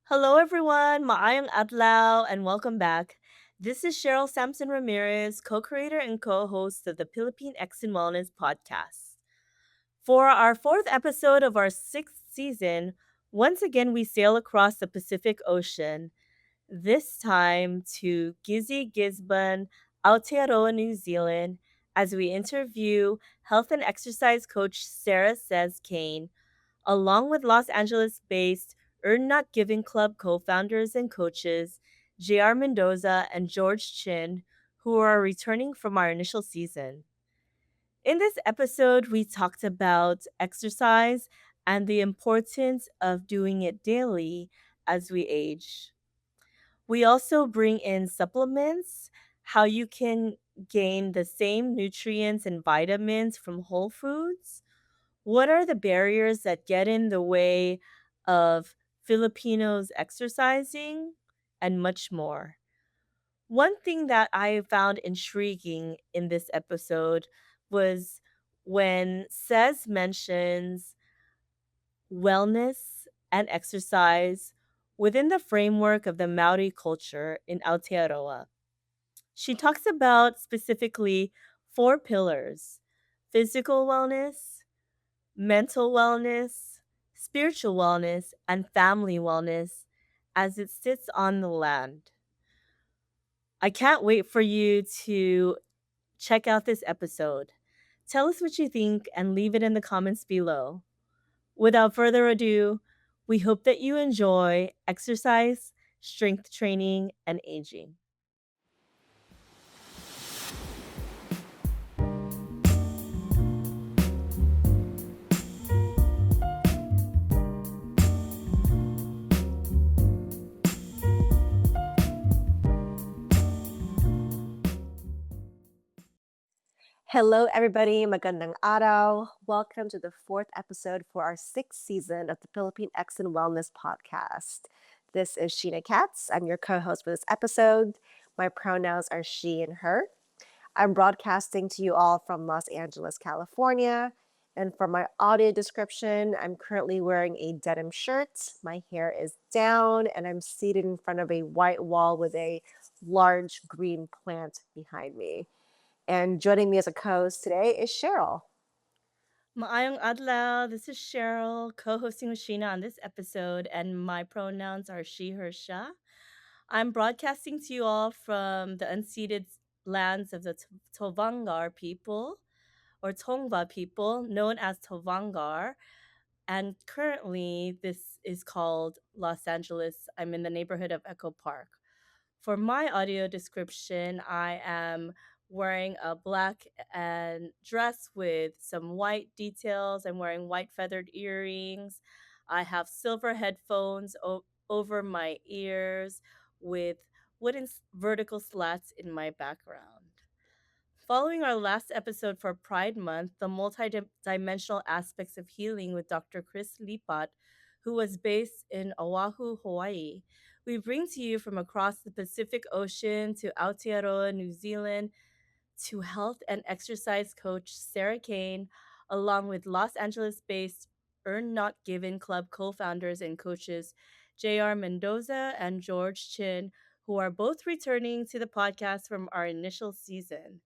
Hello, everyone. Maayong adlaw and welcome back. This is Cheryl Sampson Ramirez, co-creator and co-host of the Pilipinx and Wellness podcast. For our fourth episode of our sixth season, once again we sail across the Pacific Ocean, this time to Gizzy Gisborne, Aotearoa, New Zealand, as we interview health and exercise coach Sarah Says Kane along with Los Angeles based Earn Not Giving Club co founders and coaches, JayR Mendoza and George Chin, who are returning from our initial season. In this episode, we talked about exercise and the importance of doing it daily as we age. We also bring in supplements, how you can gain the same nutrients and vitamins from whole foods, what are the barriers that get in the way of Filipinos exercising, and much more? One thing that I found intriguing in this episode was when Says mentions wellness and exercise within the framework of the Maori culture in Aotearoa. She talks about specifically four pillars: physical wellness, mental wellness, spiritual wellness, and family wellness as it sits on the land. I can't wait for you to check out this episode. Tell us what you think and leave it in the comments below. Without further ado, we hope that you enjoy exercise, strength training, and aging. Hello, everybody. Magandang araw. Welcome to the fourth episode for our sixth season of the Pilipinx and Wellness podcast. This is Sheena Katz. I'm your co-host for this episode. My pronouns are she and her. I'm broadcasting to you all from Los Angeles, California. And for my audio description, I'm currently wearing a denim shirt. My hair is down, and I'm seated in front of a white wall with a large green plant behind me. And joining me as a co-host today is Cheryl. Maayong adlaw. This is Cheryl, co-hosting with Sheena on this episode, and my pronouns are she, her, sha. I'm broadcasting to you all from the unceded lands of the Tovangar people, or Tongva people, known as Tovangar. And currently, this is called Los Angeles. I'm in the neighborhood of Echo Park. For my audio description, I am wearing a black and dress with some white details. I'm wearing white feathered earrings. I have silver headphones over my ears with vertical slats in my background. Following our last episode for Pride Month, the multi-dimensional aspects of healing with Dr. Chris Lipat, who was based in Oahu, Hawaii, we bring to you from across the Pacific Ocean to Aotearoa, New Zealand, to health and exercise coach Sarah Kane, along with Los Angeles based Earn Not Given Club co founders and coaches JayR Mendoza and George Chin, who are both returning to the podcast from our initial season.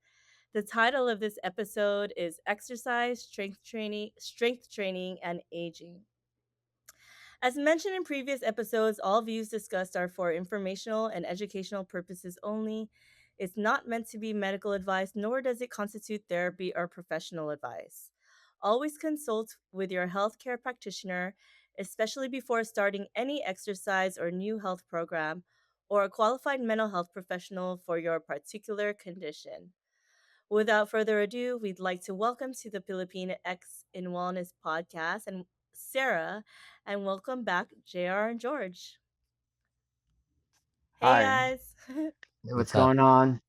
The title of this episode is Exercise, Strength Training, and Aging. As mentioned in previous episodes, all views discussed are for informational and educational purposes only. It's not meant to be medical advice, nor does it constitute therapy or professional advice. Always consult with your healthcare practitioner, especially before starting any exercise or new health program, or a qualified mental health professional for your particular condition. Without further ado, we'd like to welcome to the Pilipinx in Wellness podcast and Sarah, and welcome back JR and George. Hey Hi, guys. what's What's up? going on?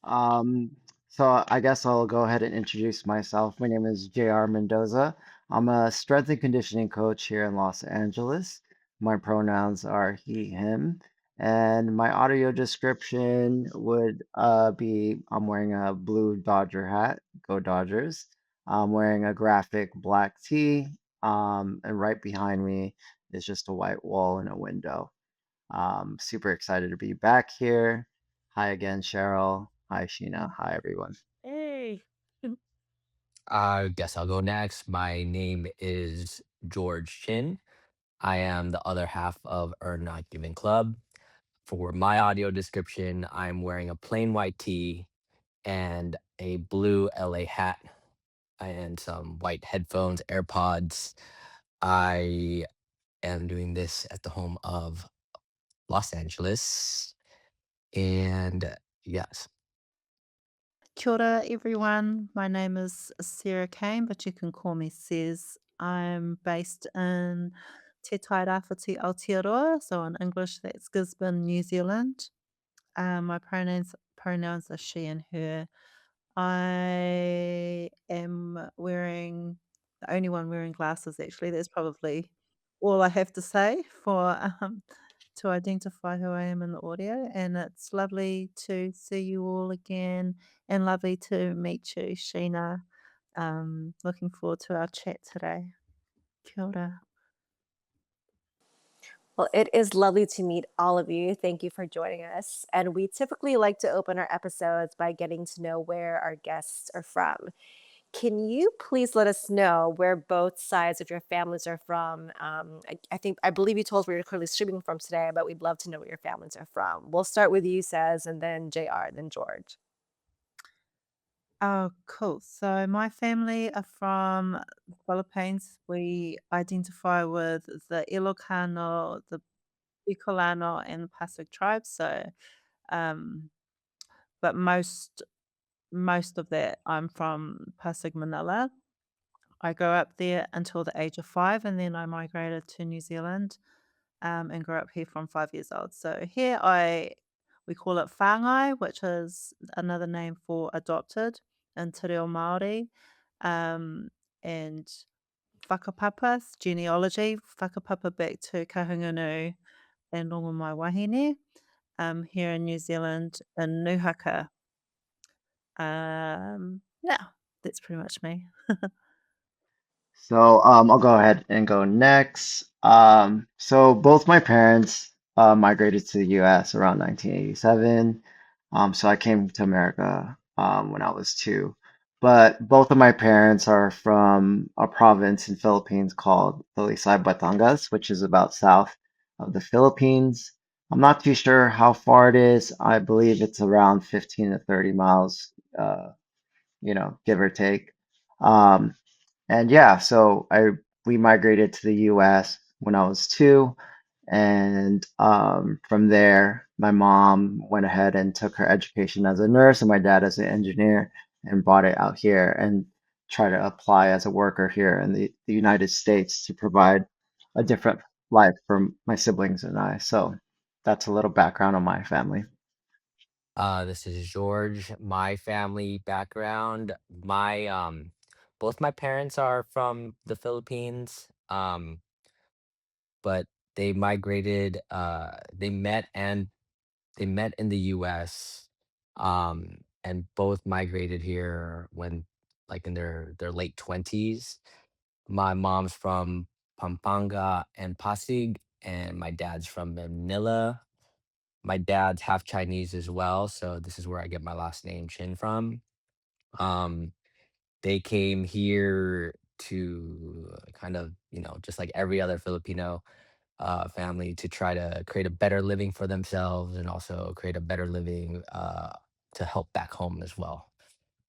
Um, so I guess I'll go ahead and introduce myself. My name is JayR Mendoza. I'm a strength and conditioning coach here in Los Angeles. My pronouns are he, him, and my audio description would be I'm wearing a blue Dodger hat, go Dodgers. I'm wearing a graphic black tee, And right behind me is just a white wall and a window. Super excited to be back here. Hi again, Cheryl. Hi, Sheena. Hi, everyone. Hey. I guess I'll go next. My name is George Chin. I am the other half of Earn Not Giving Club. For my audio description, I'm wearing a plain white tee and a blue LA hat and some white headphones, AirPods. I am doing this at the home of Los Angeles. And yes, Kia ora, everyone. My name is Sarah Kane, but you can call me Sez. I'm based in Te Tairāwhiti Āotearoa, so in English that's Gisborne, New Zealand. My pronouns are she and her. I am wearing the only one wearing glasses actually. That's probably all I have to say for to identify who I am in the audio. And it's lovely to see you all again and lovely to meet you, Sheena. Looking forward to our chat today. Kia ora. Well, it is lovely to meet all of you. Thank you for joining us. And we typically like to open our episodes by getting to know where our guests are from. Can you please let us know where both sides of your families are from? I believe you told us where you're currently streaming from today, but we'd love to know where your families are from. We'll start with you, Says, and then JR, then George. Oh, cool. So my family are from Philippines. We identify with the Ilokano, the Bicolano, and the Pasig tribes. So, um, but most of that, I'm from Pasig, Manila. I grew up there until the age of 5, and then I migrated to New Zealand, and grew up here from 5 years old. So here we call it whāngai, which is another name for adopted in Te Reo Māori, and whakapapas, genealogy, whakapapa back to Kahungunu and Rongo Mai Wahine, here in New Zealand in Nuhaka. Yeah, that's pretty much me. So I'll go ahead and go next. So both my parents migrated to the U.S. around 1987. So I came to America when I was 2. But both of my parents are from a province in Philippines called Talisay, Batangas, which is about south of the Philippines. I'm not too sure how far it is. I believe it's around 15 to 30 miles, give or take. Um, and yeah, so I we migrated to the US when I was 2, and from there, my mom went ahead and took her education as a nurse, and my dad as an engineer, and brought it out here and try to apply as a worker here in the United States to provide a different life for my siblings and I. So that's a little background on my family. this is George. My family background, both my parents are from the Philippines. But they migrated, they met in the US, and both migrated here when like in their late 20s. My mom's from Pampanga and Pasig, and my dad's from Manila. My dad's half Chinese as well, so this is where I get my last name Chin from. Um, they came here to kind of, just like every other Filipino family, to try to create a better living for themselves and also create a better living to help back home as well.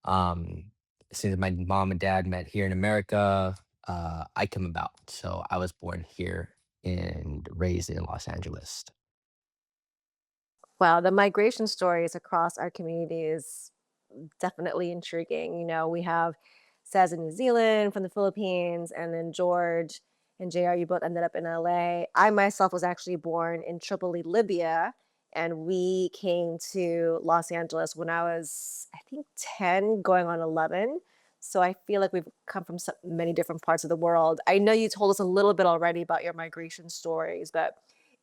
Um, as soon as my mom and dad met here in America, I came about. So I was born here and raised in Los Angeles. Wow, the migration stories across our communities definitely intriguing. We have Saz in New Zealand, from the Philippines, and then George and JR, you both ended up in LA. I myself was actually born in Tripoli, Libya, and we came to Los Angeles when I was, I think, 10, going on 11. So I feel like we've come from so many different parts of the world. I know you told us a little bit already about your migration stories, but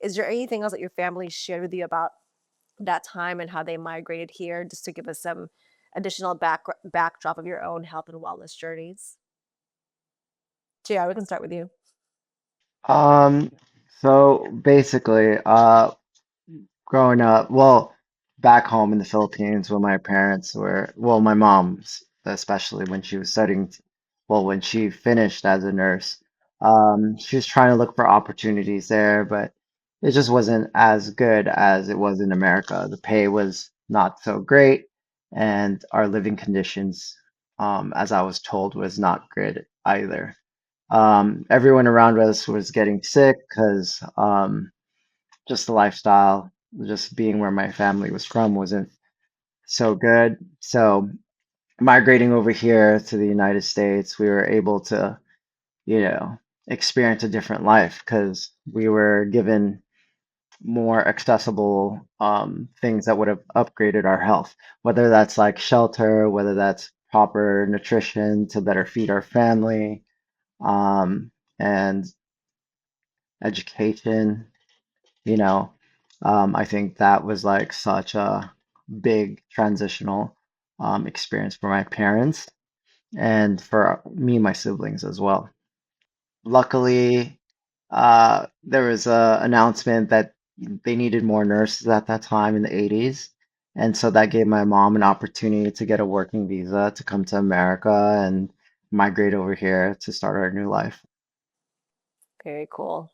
is there anything else that your family shared with you about that time and how they migrated here, just to give us some additional backdrop of your own health and wellness journeys? JR, we can start with you. Um, so basically, growing up, well, back home in the Philippines when my parents were, well, my mom's, especially when she was studying, well, when she finished as a nurse, she was trying to look for opportunities there, but it just wasn't as good as it was in America. The pay was not so great, and our living conditions, as I was told, was not good either. Everyone around us was getting sick because just the lifestyle, just being where my family was from wasn't so good. So migrating over here to the United States, we were able to, you know, experience a different life because we were given more accessible things that would have upgraded our health, whether that's like shelter, whether that's proper nutrition to better feed our family, and education. you know I think that was like such a big transitional experience for my parents and for me and my siblings as well. Luckily, there was a announcement that they needed more nurses at that time in the 80s, and so that gave my mom an opportunity to get a working visa to come to America and migrate over here to start our new life. Very cool.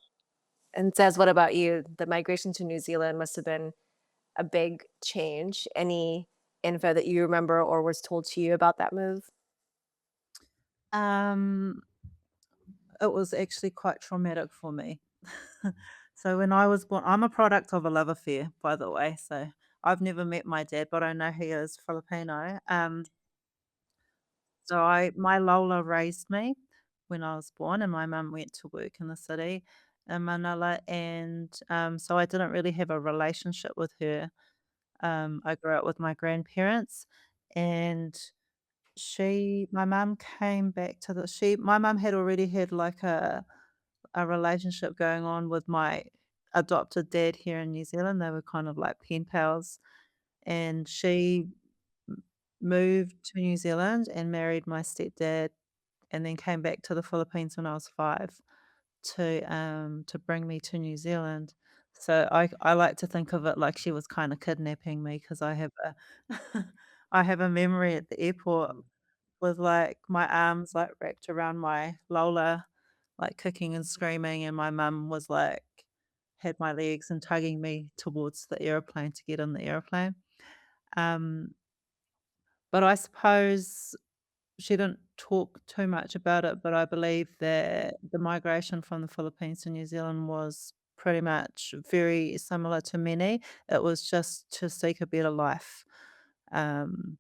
And Says, what about you? The migration to New Zealand must have been a big change. Any info that you remember or was told to you about that move? Um, it was actually quite traumatic for me. So when I was born, I'm a product of a love affair, by the way. So I've never met my dad, but I know he is Filipino. So my Lola raised me when I was born, and my mum went to work in the city in Manila, and so I didn't really have a relationship with her. I grew up with my grandparents, and my mum came back to my mum had already had like a relationship going on with my adopted dad here in New Zealand. They were kind of like pen pals, and she moved to New Zealand and married my stepdad, and then came back to the Philippines when I was 5 to bring me to New Zealand. So I like to think of it like she was kind of kidnapping me because I have a I have a memory at the airport with like my arms like wrapped around my Lola, like kicking and screaming, and my mum was like had my legs and tugging me towards the airplane to get in the airplane. Um, but I suppose she didn't talk too much about it, but I believe that the migration from the Philippines to New Zealand was pretty much very similar to many. It was just to seek a better life, um,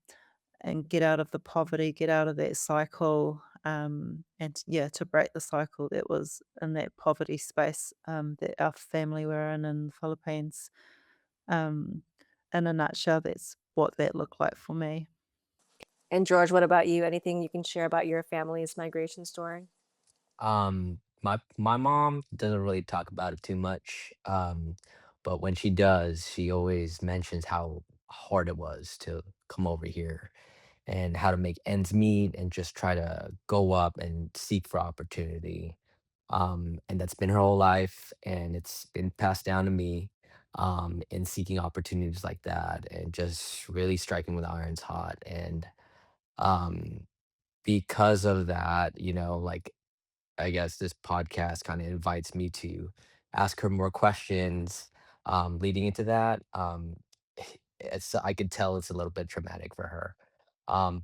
and get out of the poverty, get out of that cycle, and yeah, to break the cycle that was in that poverty space that our family were in the Philippines. Um, in a nutshell, that's what that looked like for me. And George, what about you? Anything you can share about your family's migration story? My mom doesn't really talk about it too much. But when she does, she always mentions how hard it was to come over here and how to make ends meet and just try to go up and seek for opportunity. And that's been her whole life, and it's been passed down to me in seeking opportunities like that and just really striking with irons hot. And um, because of that, like I guess this podcast kind of invites me to ask her more questions leading into that. I could tell it's a little bit traumatic for her.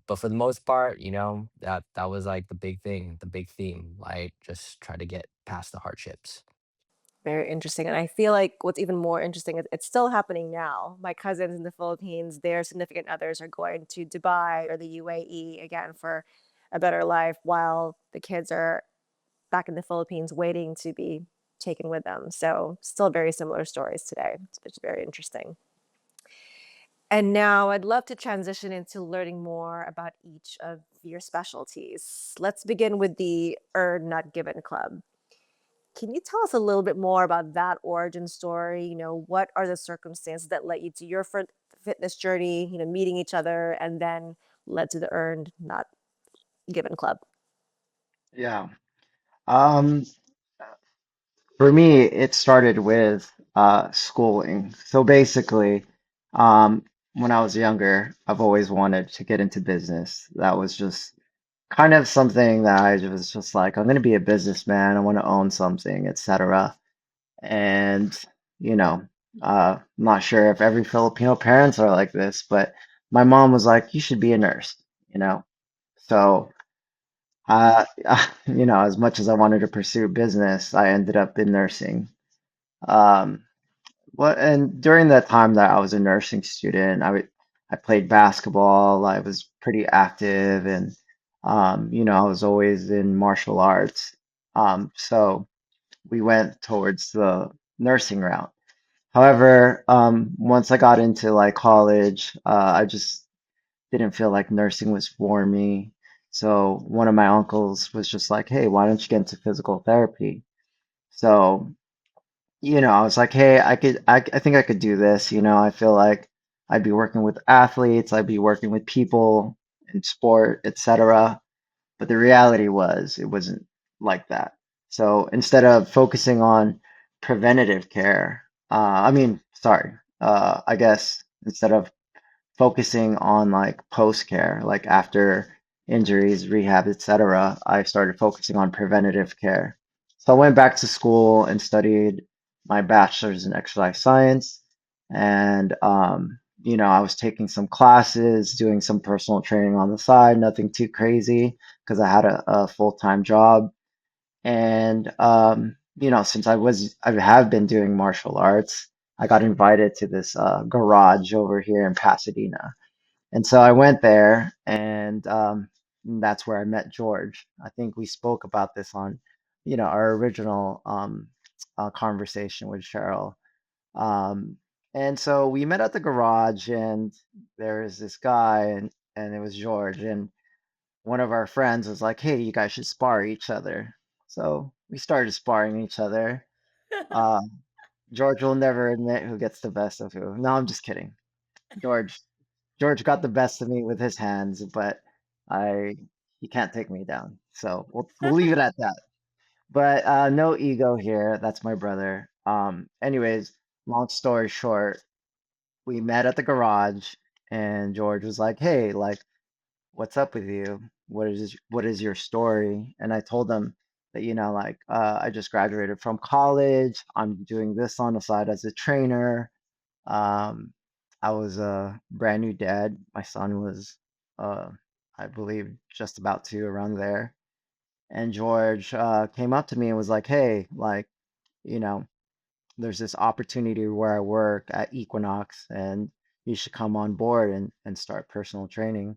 But for the most part, that was like the big thing, the big theme, like just try to get past the hardships. Very interesting. And I feel like what's even more interesting is it's still happening now. My cousins in the Philippines, their significant others are going to Dubai or the UAE again for a better life, while the kids are back in the Philippines waiting to be taken with them. So, still very similar stories today. It's very interesting. And now I'd love to transition into learning more about each of your specialties. Let's begin with the Earn Not Given Club. Can you tell us a little bit more about that origin story? What are the circumstances that led you to your fitness journey, meeting each other, and then led to the Earned Not Given Club? Yeah. Um, for me, it started with schooling. So basically, um, when I was younger, I've always wanted to get into business. That was just kind of something that I was just like, I'm going to be a businessman. I want to own something, etc. And, you know, I'm not sure if every Filipino parents are like this, but my mom was like, you should be a nurse, you know? So, uh, as much as I wanted to pursue business, I ended up in nursing. Um, and during that time that I was a nursing student, I played basketball. I was pretty active, and I was always in martial arts. So we went towards the nursing route. However, once I got into like college, I just didn't feel like nursing was for me. So one of my uncles was just like, "Hey, why don't you get into physical therapy?" So I was like, hey, I think I could do this. I feel like I'd be working with athletes, I'd be working with people in sport, etc. But the reality was, it wasn't like that. So instead of focusing on preventative care, I guess instead of focusing on like post care, like after injuries, rehab, etc., I started focusing on preventative care. So I went back to school and studied my bachelor's in exercise science. And, I was taking some classes, doing some personal training on the side, nothing too crazy because I had a full-time job. And since I have been doing martial arts, I got invited to this garage over here in Pasadena. And so I went there, and that's where I met George. I think we spoke about this on, our original conversation with Cheryl. Um, and so we met at the garage, and there was this guy, and it was George. And one of our friends was like, "Hey, you guys should spar each other." So we started sparring each other. Uh, George will never admit who gets the best of who. No, I'm just kidding. George George got the best of me with his hands, but I he can't take me down. So we'll leave it at that. But no ego here. That's my brother. Anyways, long story short, we met at the garage, and George was like, "Hey, like, what's up with you? What is your story?" And I told him that, like, I just graduated from college. I'm doing this on the side as a trainer. um, I was a brand new dad. My son was, uh, I believe, just about to around there. And George came up to me and was like, "Hey, like, you know, there's this opportunity where I work at Equinox, and you should come on board and start personal training."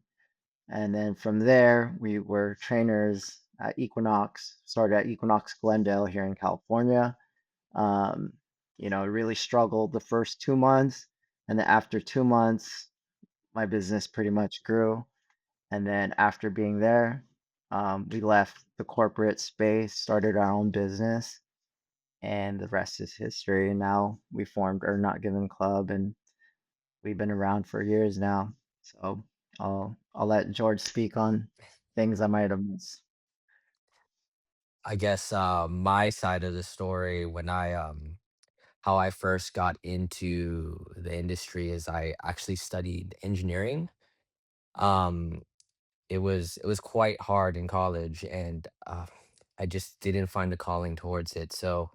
And then from there, we were trainers at Equinox, started at Equinox Glendale here in California. um, really struggled the first 2 months. And then after 2 months, my business pretty much grew. And then after being there, we left the corporate space, started our own business, and the rest is history. Now we formed our Not Given Club, and we've been around for years now. So I'll let George speak on things I might have missed. I guess my side of the story when how I first got into the industry is I actually studied engineering. Um, it was quite hard in college, and I just didn't find a calling towards it. So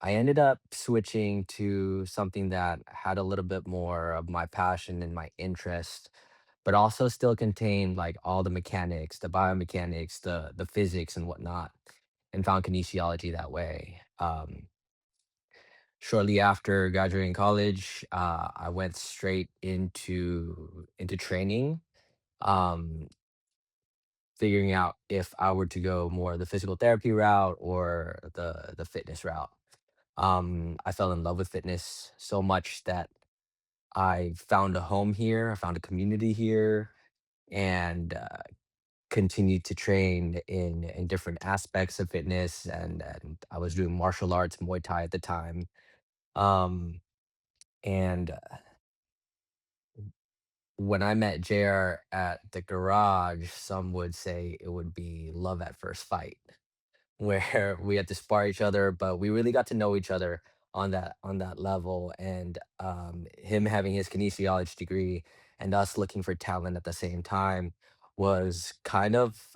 I ended up switching to something that had a little bit more of my passion and my interest, but also still contained like all the mechanics, the biomechanics, the physics and whatnot, and found kinesiology that way. Shortly after graduating college, I went straight into training, um, figuring out if I were to go more the physical therapy route or the fitness route. I fell in love with fitness so much that I found a home here. I found a community here, and continued to train in different aspects of fitness. And I was doing martial arts, Muay Thai at the time. Um, and when I met JR at the garage, some would say it would be love at first fight. where we had to spar each other, but we really got to know each other on that level. And him having his kinesiology degree and us looking for talent at the same time was kind of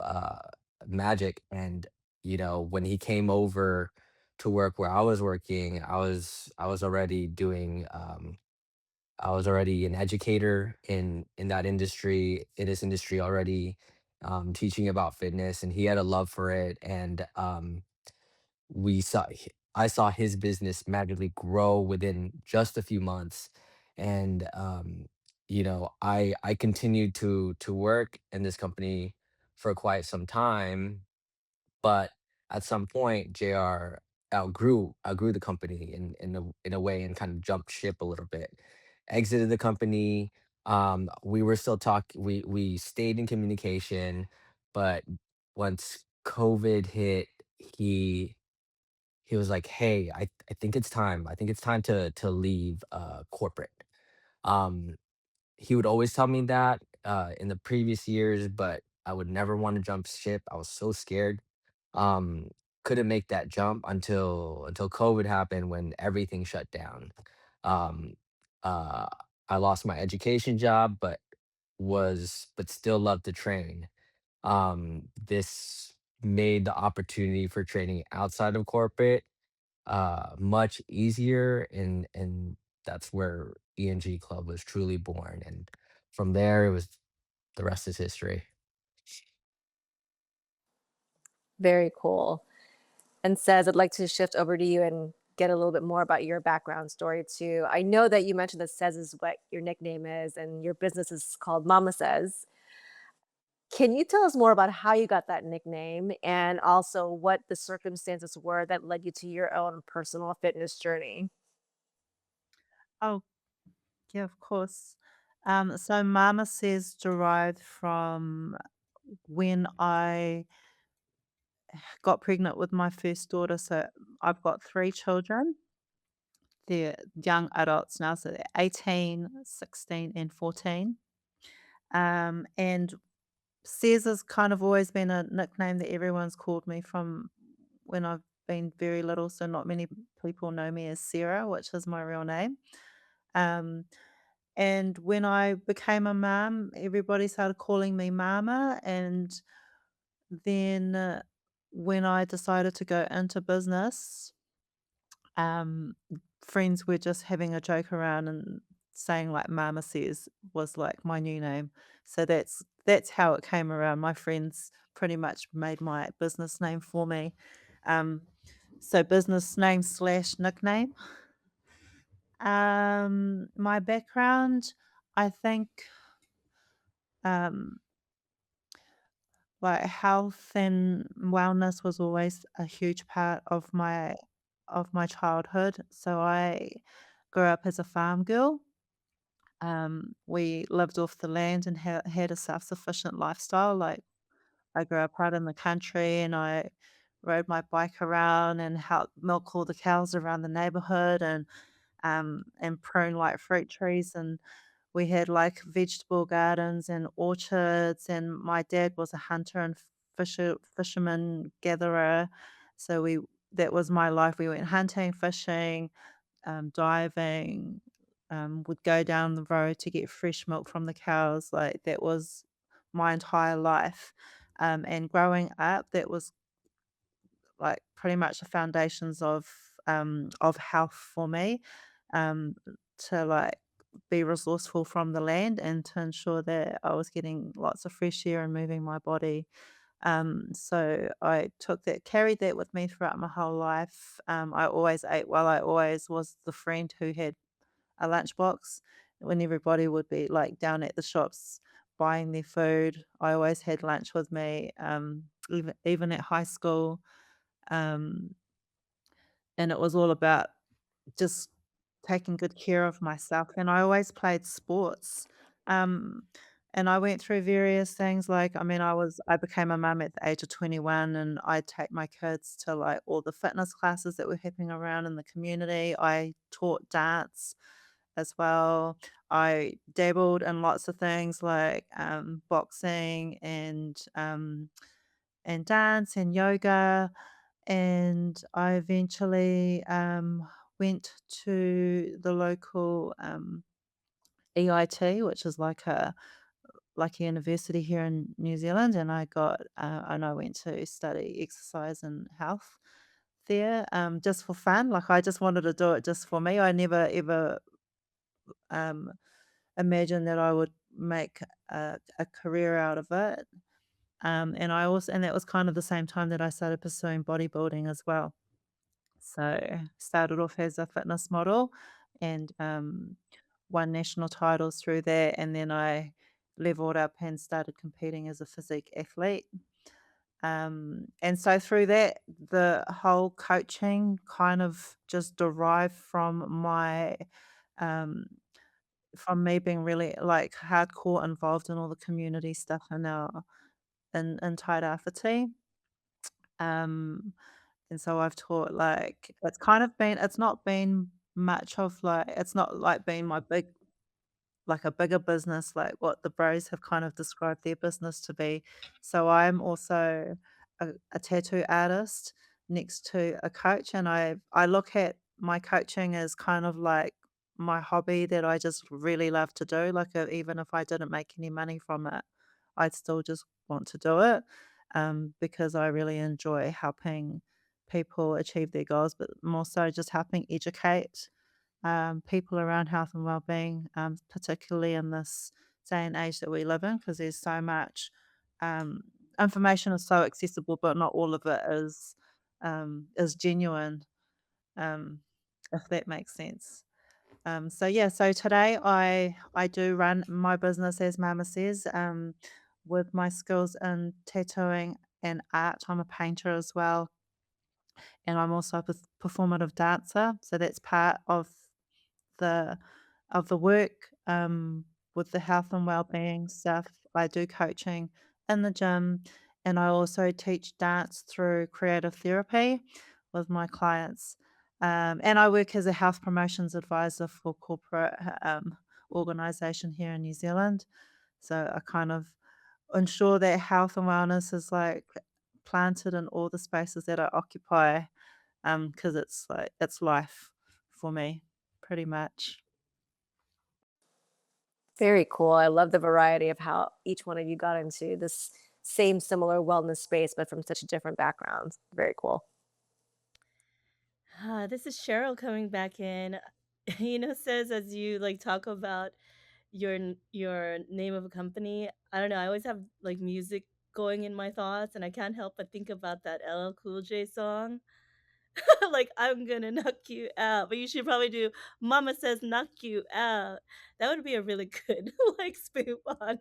magic. And when he came over to work where I was working, I was already doing I was already an educator in that industry, in this industry already, teaching about fitness, and he had a love for it. And I saw his business magically grow within just a few months. And I continued to work in this company for quite some time, but at some point, JR outgrew the company in a way, and kind of jumped ship a little bit. Exited the company. We were still talking. We stayed in communication, but once COVID hit, he he was like, "Hey, I think it's time. I think it's time to leave corporate." Um, he would always tell me that in the previous years, but I would never want to jump ship. I was so scared. Um, couldn't make that jump until COVID happened, when everything shut down. Um, uh, I lost my education job, but still loved to train. This made the opportunity for training outside of corporate much easier, and that's where ENG Club was truly born. And from there, it was the rest is history. Very cool. And Says, I'd like to shift over to you and get a little bit more about your background story too. I know that you mentioned that Says is what your nickname is, and your business is called Mama Sez. Can you tell us more about how you got that nickname and also what the circumstances were that led you to your own personal fitness journey? Oh, yeah, of course. So Mama says derived from when I got pregnant with my first daughter. So I've got three children. They're young adults now, so they're 18, 16, and 14. And Cez has kind of always been a nickname that everyone's called me from when I've been very little. So not many people know me as Sarah, which is my real name. Um, and when I became a mum, everybody started calling me Mama. And then when I decided to go into business, um, friends were just having a joke around and saying like Mama Says was like my new name. So that's how it came around. My friends pretty much made my business name for me. Um, so business name slash nickname. My background, I think, um, like health and wellness was always a huge part of my childhood. So I grew up as a farm girl. We lived off the land and had a self-sufficient lifestyle. Like I grew up out in the country and I rode my bike around and helped milk all the cows around the neighborhood and prune like fruit trees, and we had like vegetable gardens and orchards, and my dad was a hunter and fisherman gatherer. So we that was my life. We went hunting, fishing, diving, would go down the road to get fresh milk from the cows. Like that was my entire life. And growing up, that was like pretty much the foundations of health for me. Um, to like be resourceful from the land and to ensure that I was getting lots of fresh air and moving my body. So I carried that with me throughout my whole life. I always ate well. I always was the friend who had a lunchbox when everybody would be like down at the shops buying their food. I always had lunch with me, even at high school. Um, and it was all about just taking good care of myself, and I always played sports. Um, and I went through various things, like, I mean, I became a mum at the age of 21, and I'd take my kids to, like, all the fitness classes that were happening around in the community. I taught dance as well. I dabbled in lots of things like, boxing and dance and yoga. and I eventually went to the local EIT, which is like a university here in New Zealand, and I went to study exercise and health there, just for fun. Like I just wanted to do it just for me. I never ever um, imagined that I would make a career out of it. And that was kind of the same time that I started pursuing bodybuilding as well. So started off as a fitness model and won national titles through that, and then I leveled up and started competing as a physique athlete. And so through that, the whole coaching kind of just derived um, from me being really like hardcore involved in all the community stuff in Te Tairāwhiti. Um, and so I've taught like it's not been much of like it's not like been my a bigger business like what the bros have kind of described their business to be. So I'm also a tattoo artist next to a coach, and I look at my coaching as kind of like my hobby that I just really love to do. Like even if I didn't make any money from it, I'd still just want to do it because I really enjoy helping people achieve their goals, but more so just helping educate people around health and well-being, particularly in this day and age that we live in, because there's so much um, information is so accessible, but not all of it is genuine, um, if that makes sense. So yeah, so today I do run my business as Mama Sez, with my skills in tattooing and art. I'm a painter as well, and I'm also a performative dancer. So that's part the the work, with the health and well-being stuff. I do coaching in the gym, and I also teach dance through creative therapy with my clients. And I work as a health promotions advisor for corporate organisation here in New Zealand. So I kind of ensure that health and wellness is like planted in all the spaces that I occupy, because it's like it's life for me, pretty much. Very cool. I love the variety of how each one of you got into this same similar wellness space, but from such different backgrounds. Very cool. This is Cheryl coming back in. Says as you like talk about your name of a company. I don't know. I always have like music going in my thoughts, and I can't help but think about that LL Cool J song. Like I'm gonna knock you out, but you should probably do "Mama Says Knock You Out." That would be a really good like spoof on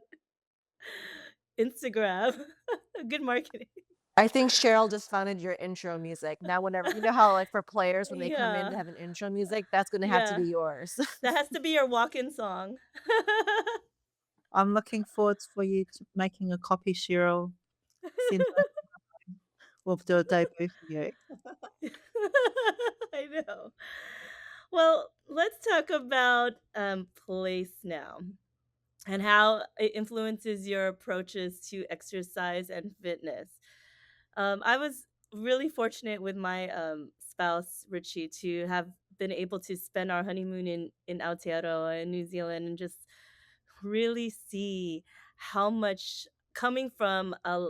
Instagram. Good marketing. I think Cheryl just founded your intro music. Now, whenever you know how, like for players, when they come in, Yeah, they have an intro music, that's going to have to yeah. be yours. That has to be your walk-in song. I'm looking forward for you to making a copy, Cheryl. Send us we'll do a debut for you. I know. Well, let's talk about place now and how it influences your approaches to exercise and fitness. I was really fortunate with my spouse Richie to have been able to spend our honeymoon in Aotearoa in New Zealand and just really see how much coming from a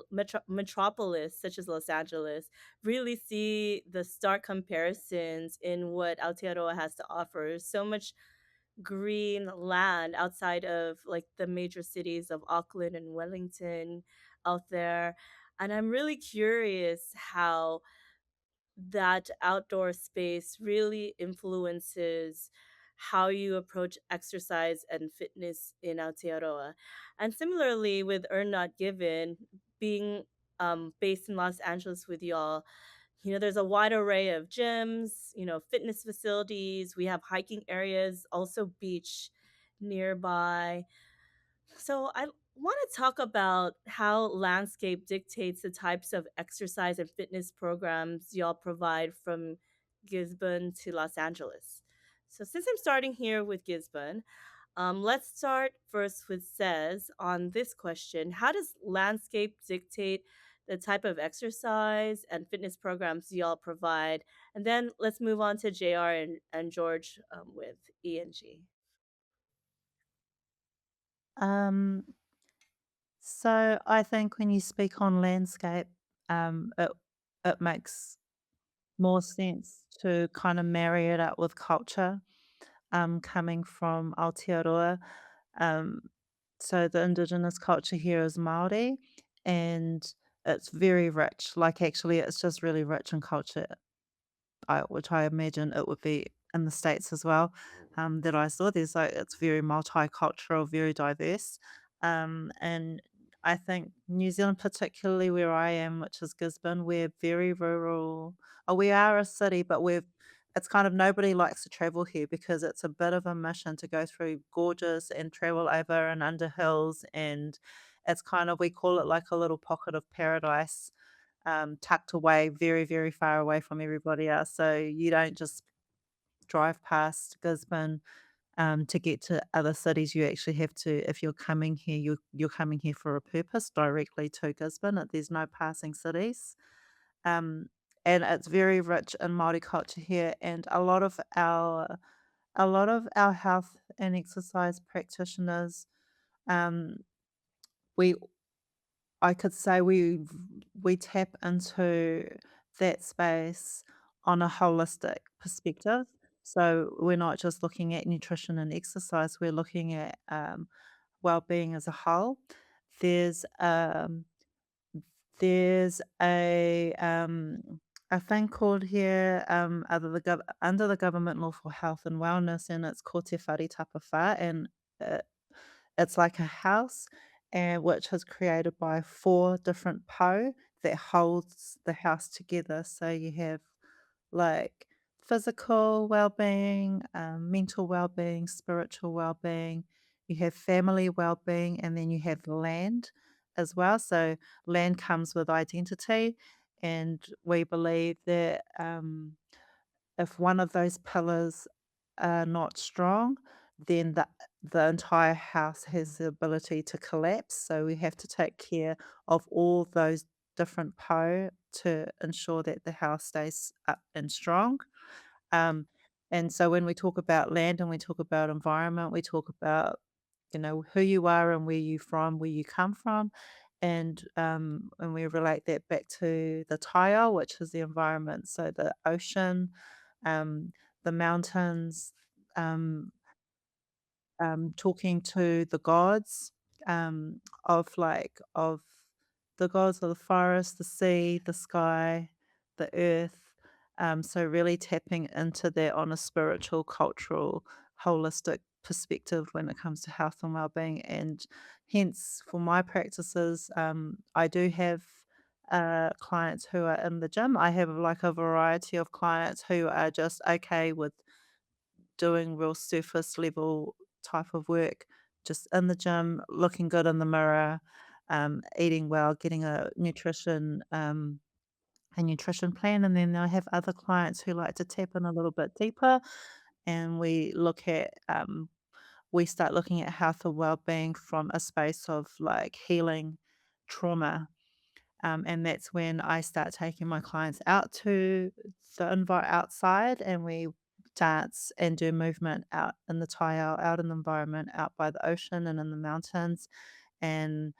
metropolis such as Los Angeles, really see the stark comparisons in what Aotearoa has to offer. So much green land outside of like the major cities of Auckland and Wellington out there. And I'm really curious how that outdoor space really influences how you approach exercise and fitness in Aotearoa. And similarly with Earn Not Given, being based in Los Angeles with y'all, there's a wide array of gyms, fitness facilities. We have hiking areas, also beach nearby. So I want to talk about how landscape dictates the types of exercise and fitness programs y'all provide from Gisborne to Los Angeles. So since I'm starting here with Gisborne, let's start first with Says on this question. How does landscape dictate the type of exercise and fitness programs y'all provide. And then let's move on to JR and George with E&G. Um, so I think when you speak on landscape, it makes more sense to kind of marry it up with culture, coming from Aotearoa. Um, so the indigenous culture here is Māori, and it's very rich. Like actually, it's just really rich in culture. Which I imagine it would be in the States as well, that I saw. There's like it's very multicultural, very diverse. And I think New Zealand, particularly where I am, which is Gisborne, we're very rural. Oh, we are a city, but it's kind of nobody likes to travel here because it's a bit of a mission to go through gorges and travel over and under hills, and it's kind of we call it like a little pocket of paradise, tucked away very, very far away from everybody else. So you don't just drive past Gisborne to get to other cities. You actually have to, if you're coming here, you're coming here for a purpose directly to Gisborne. There's no passing cities. Um, and it's very rich in Māori culture here, and a lot of our health and exercise practitioners, um, we I could say we tap into that space on a holistic perspective. So we're not just looking at nutrition and exercise, we're looking at well-being as a whole. There's um, there's a thing called here, under the government law for health and wellness, and it's called Te Whare Wha, and uh, it's like a house, and which is created by 4 different po that holds the house together. So you have like physical well-being, mental well-being, spiritual well-being, you have family well-being, and then you have land as well. So land comes with identity, and we believe that if one of those pillars are not strong, then the entire house has the ability to collapse. So we have to take care of all those different po to ensure that the house stays up and strong. Um, and so when we talk about land and we talk about environment, we talk about who you are and where you come from, and we relate that back to the taiao, which is the environment, so the ocean, um, the mountains, um, talking to the gods, of the gods of the forest, the sea, the sky, the earth. So really tapping into that on a spiritual, cultural, holistic perspective when it comes to health and well-being. And hence, for my practices, I do have clients who are in the gym. I have like a variety of clients who are just okay with doing real surface level type of work, just in the gym, looking good in the mirror, eating well, getting a nutrition plan. And then I have other clients who like to tap in a little bit deeper, and we start looking at health and well-being from a space of like healing trauma, and that's when I start taking my clients out to outside, and we dance and do movement out in the taiao, out in the environment, out by the ocean and in the mountains. And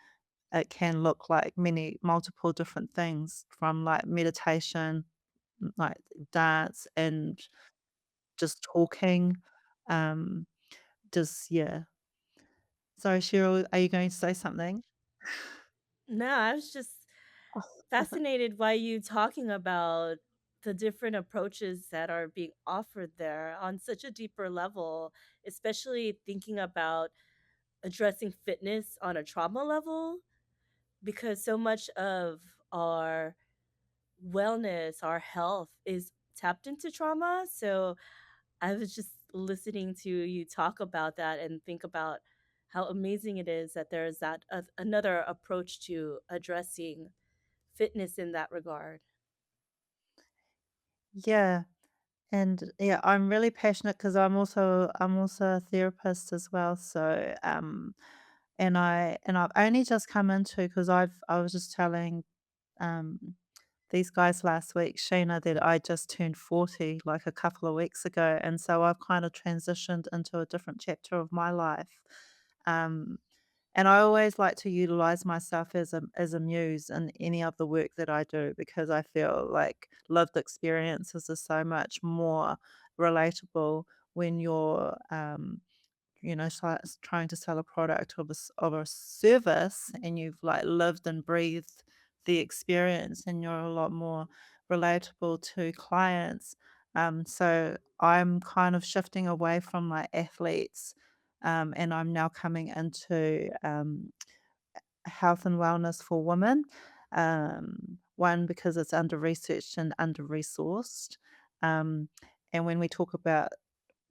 it can look like multiple different things, from like meditation, like dance, and just talking. Um, just yeah. Sorry, Cheryl, are you going to say something? No, I was just fascinated by you talking about the different approaches that are being offered there on such a deeper level, especially thinking about addressing fitness on a trauma level, because so much of our wellness, our health is tapped into trauma. So I was just listening to you talk about that and think about how amazing it is that there's that another approach to addressing fitness in that regard. Yeah. And yeah, I'm really passionate because I'm also a therapist as well. So and I've only just come into, because I was just telling these guys last week, Sheena, that I just turned 40 like a couple of weeks ago. And so I've kind of transitioned into a different chapter of my life. Um, and I always like to utilize myself as a muse in any of the work that I do because I feel like lived experiences are so much more relatable when you're trying to sell a product of a service and you've like lived and breathed the experience and you're a lot more relatable to clients. So I'm kind of shifting away from my athletes, and I'm now coming into health and wellness for women. One, because it's under researched and under resourced. Um, and when we talk about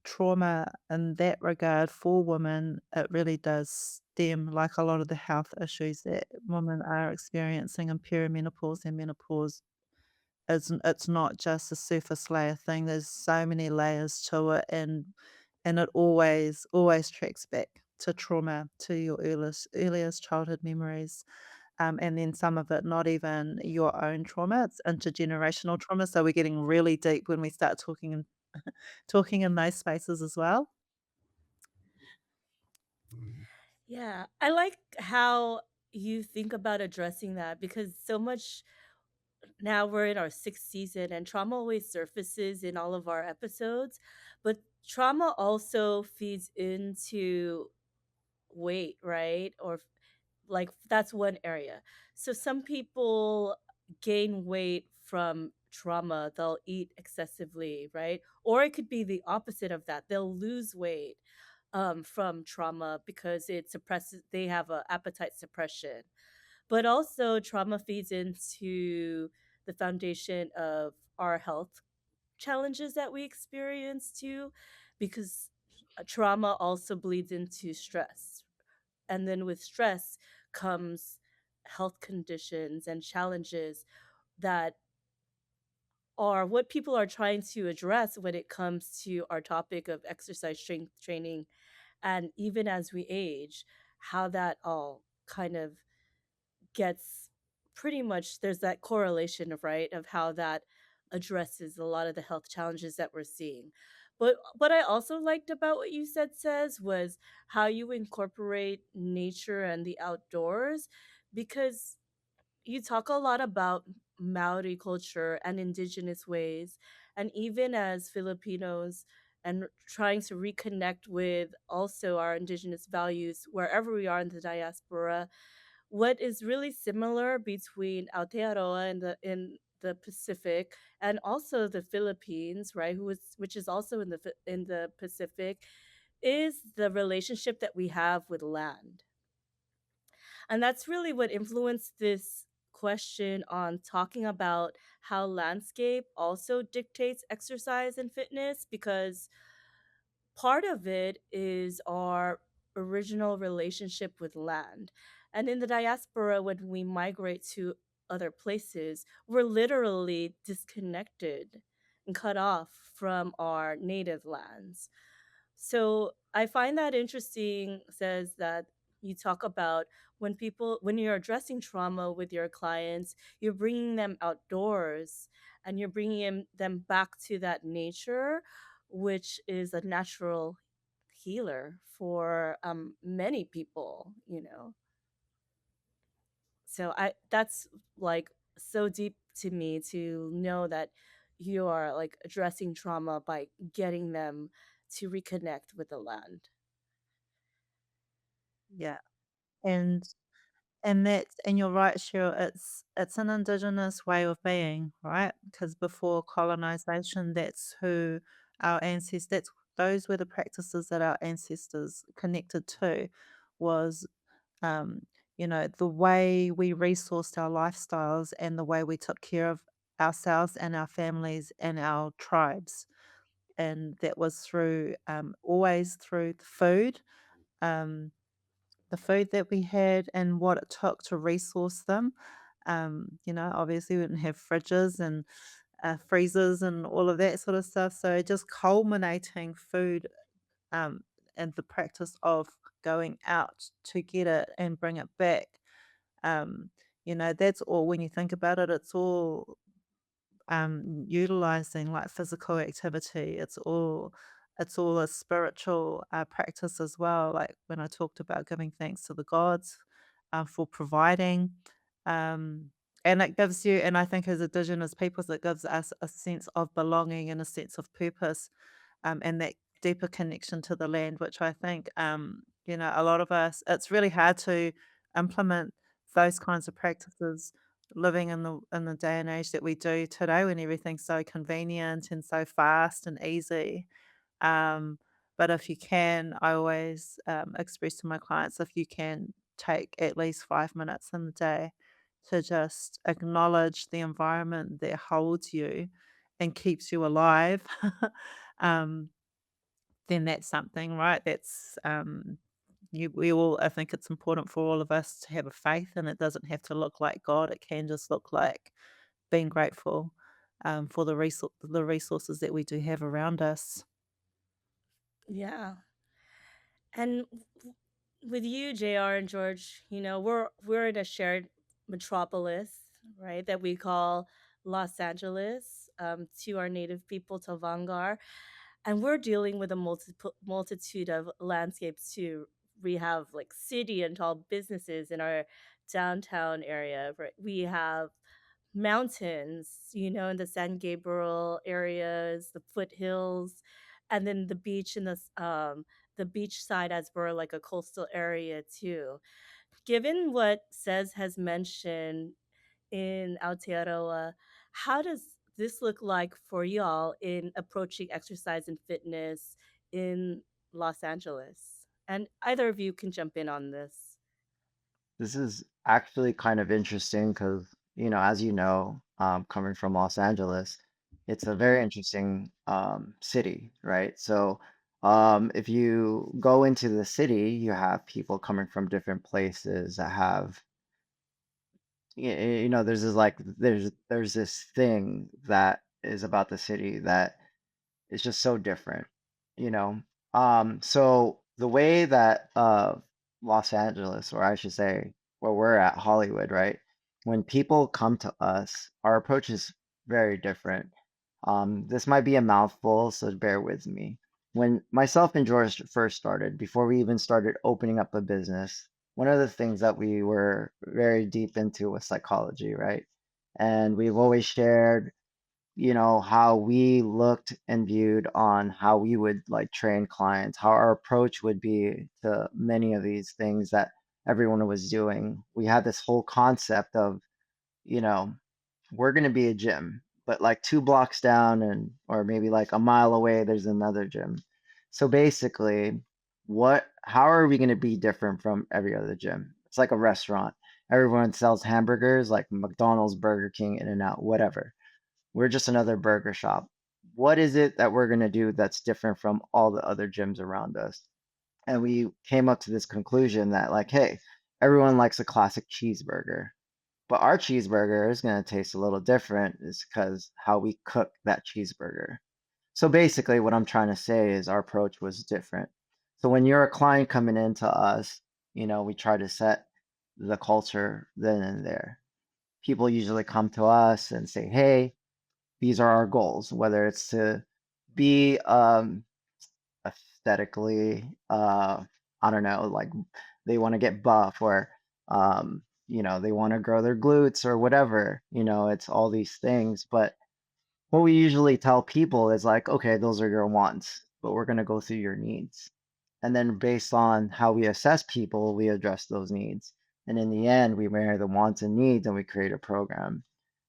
trauma in that regard for women, it really does stem like a lot of the health issues that women are experiencing in perimenopause and menopause. It's not just a surface layer thing. There's so many layers to it, and it always tracks back to trauma, to your earliest childhood memories. And then some of it not even your own trauma, it's intergenerational trauma. So we're getting really deep when we start talking in those spaces as well. Yeah, I like how you think about addressing that because so much now we're in our sixth season and trauma always surfaces in all of our episodes, but trauma also feeds into weight, right? Like that's one area. So some people gain weight from trauma, they'll eat excessively, right? Or it could be the opposite of that. They'll lose weight from trauma because it suppresses, they have a appetite suppression. But also trauma feeds into the foundation of our health challenges that we experience too, because trauma also bleeds into stress, and then with stress comes health conditions and challenges that are what people are trying to address when it comes to our topic of exercise strength training. And even as we age, how that all kind of gets, pretty much there's that correlation of, right, of how that addresses a lot of the health challenges that we're seeing. But what I also liked about what you says was how you incorporate nature and the outdoors, because you talk a lot about Maori culture and indigenous ways, and even as Filipinos, and trying to reconnect with also our indigenous values wherever we are in the diaspora. What is really similar between Aotearoa in the Pacific and also the Philippines, right? Which is also in the Pacific, is the relationship that we have with land. And that's really what influenced this question on talking about how landscape also dictates exercise and fitness, because part of it is our original relationship with land. And in the diaspora, when we migrate to other places, we're literally disconnected and cut off from our native lands. So I find that interesting, says that you talk about when you're addressing trauma with your clients, you're bringing them outdoors and you're bringing them back to that nature, which is a natural healer for many people. So I that's like so deep to me to know that you are like addressing trauma by getting them to reconnect with the land. Yeah. And and you're right, Cheryl, it's an indigenous way of being, right? Because before colonization, that's who our ancestors those were the practices that our ancestors connected to was um, the way we resourced our lifestyles and the way we took care of ourselves and our families and our tribes. And that was through always through food. Um, the food that we had and what it took to resource them. Obviously we didn't have fridges and freezers and all of that sort of stuff. So just culminating food um, and the practice of going out to get it and bring it back. Um, That's all. When you think about it, it's all utilizing like physical activity. It's all a spiritual practice as well. Like when I talked about giving thanks to the gods for providing, um, and it gives you, and I think as Indigenous peoples, it gives us a sense of belonging and a sense of purpose, and that deeper connection to the land, which I think, a lot of us, it's really hard to implement those kinds of practices living in the day and age that we do today when everything's so convenient and so fast and easy. Um, but if you can, I always express to my clients if you can take at least 5 minutes in the day to just acknowledge the environment that holds you and keeps you alive, um, then that's something, right? We all, I think it's important for all of us to have a faith, and it doesn't have to look like God. It can just look like being grateful for the resources that we do have around us. Yeah. And with you, JR and George, we're in a shared metropolis, right? That we call Los Angeles, to our native people, to Vangar, and we're dealing with a multitude of landscapes too. We have like city and tall businesses in our downtown area. Right? We have mountains, in the San Gabriel areas, the foothills, and then the beach in the beach side as we're like a coastal area too. Given what Says has mentioned in Aotearoa, how does this look like for y'all in approaching exercise and fitness in Los Angeles? And either of you can jump in on this. This is actually kind of interesting because, as you know, coming from Los Angeles, it's a very interesting city, right? So, if you go into the city, you have people coming from different places that have, there's this like there's this thing that is about the city that it's just so different, you know. So the way that Los Angeles, or I should say where we're at, Hollywood, right? When people come to us, our approach is very different. This might be a mouthful, so bear with me. When myself and George first started, before we even started opening up a business, one of the things that we were very deep into was psychology, right? And we've always shared, how we looked and viewed on how we would like train clients, how our approach would be to many of these things that everyone was doing. We had this whole concept of, you know, we're going to be a gym, but like 2 blocks down and or maybe like a mile away, there's another gym. So basically, how are we going to be different from every other gym? It's like a restaurant. Everyone sells hamburgers like McDonald's, Burger King, In-N-Out, whatever. We're just another burger shop. What is it that we're going to do that's different from all the other gyms around us? And we came up to this conclusion that, like, hey, everyone likes a classic cheeseburger, but our cheeseburger is going to taste a little different, is because how we cook that cheeseburger. So basically, what I'm trying to say is our approach was different. So when you're a client coming into us, we try to set the culture then and there. People usually come to us and say, hey, these are our goals, whether it's to be aesthetically, I don't know, like they want to get buff or, they want to grow their glutes or whatever, it's all these things. But what we usually tell people is like, okay, those are your wants, but we're going to go through your needs. And then based on how we assess people, we address those needs. And in the end, we marry the wants and needs and we create a program.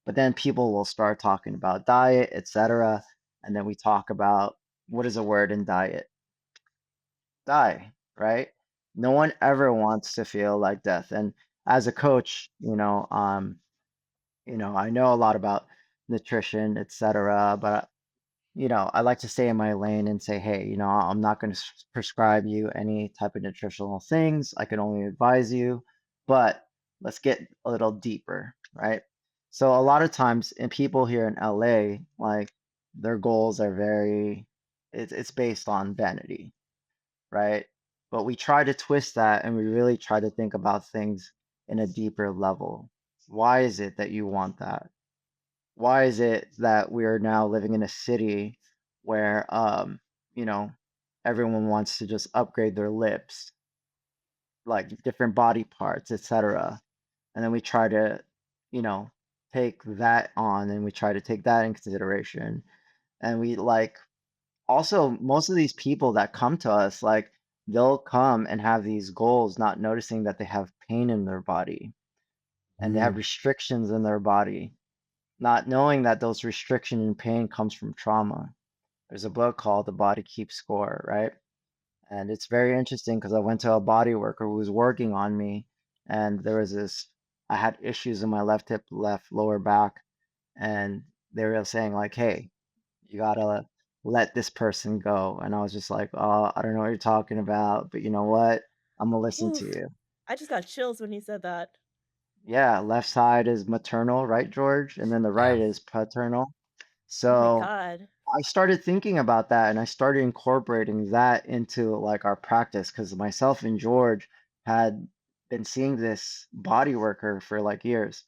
But then people will start talking about diet, etc. And then we talk about what is a word in diet? Die, right? No one ever wants to feel like death. And as a coach, I know a lot about nutrition, etc. But I like to stay in my lane and say, hey, I'm not going to prescribe you any type of nutritional things. I can only advise you, but let's get a little deeper, right? So a lot of times, in people here in LA, like their goals are it's based on vanity, right? But we try to twist that and we really try to think about things in a deeper level. Why is it that you want that? Why is it that we are now living in a city where you know, everyone wants to just upgrade their lips, like different body parts, etc. And then we try to, you know, take that on and we try to take that in consideration. And we like also most of these people that come to us, like they'll come and have these goals, not noticing that they have pain in their body and they have Mm, restrictions in their body, not knowing that those restriction and pain comes from trauma. There's a book called The Body Keeps Score, right? And it's very interesting because I went to a body worker who was working on me, and there was this, I had issues in my left hip, left lower back, and they were saying like, "Hey, you gotta let this person go." And I was just like, "Oh, I don't know what you're talking about, but you know what? I'm gonna listen to Oof. you." I just got chills when you said that. Yeah, left side is maternal, right, George? And then the right yeah. is paternal. Oh my So god. I started thinking about that and I started incorporating that into like our practice because myself and George had been seeing this body worker for like years.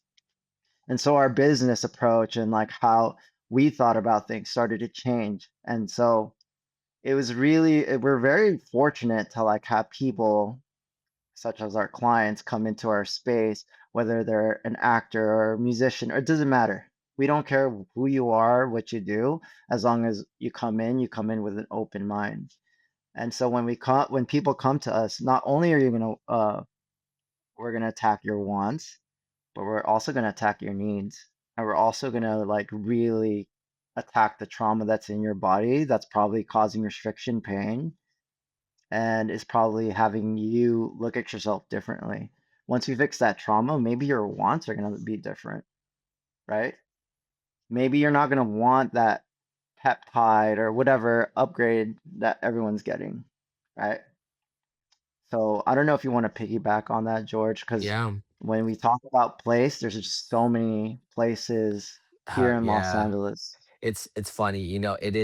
And so our business approach and like how we thought about things started to change. And so it was really, we're very fortunate to like have people such as our clients come into our space, whether they're an actor or a musician, or it doesn't matter. We don't care who you are, what you do, as long as you come in with an open mind. And so when people come to us, not only are you gonna we're gonna attack your wants, but we're also gonna attack your needs, and we're also gonna like really attack the trauma that's in your body that's probably causing restriction pain and is probably having you look at yourself differently. Once you fix that trauma, maybe your wants are going to be different, right? Maybe you're not going to want that peptide or whatever upgrade that everyone's getting, right? So I don't know if you want to piggyback on that, George, because Yeah. when we talk about place, there's just so many places here in Los Yeah. Angeles. It's funny, it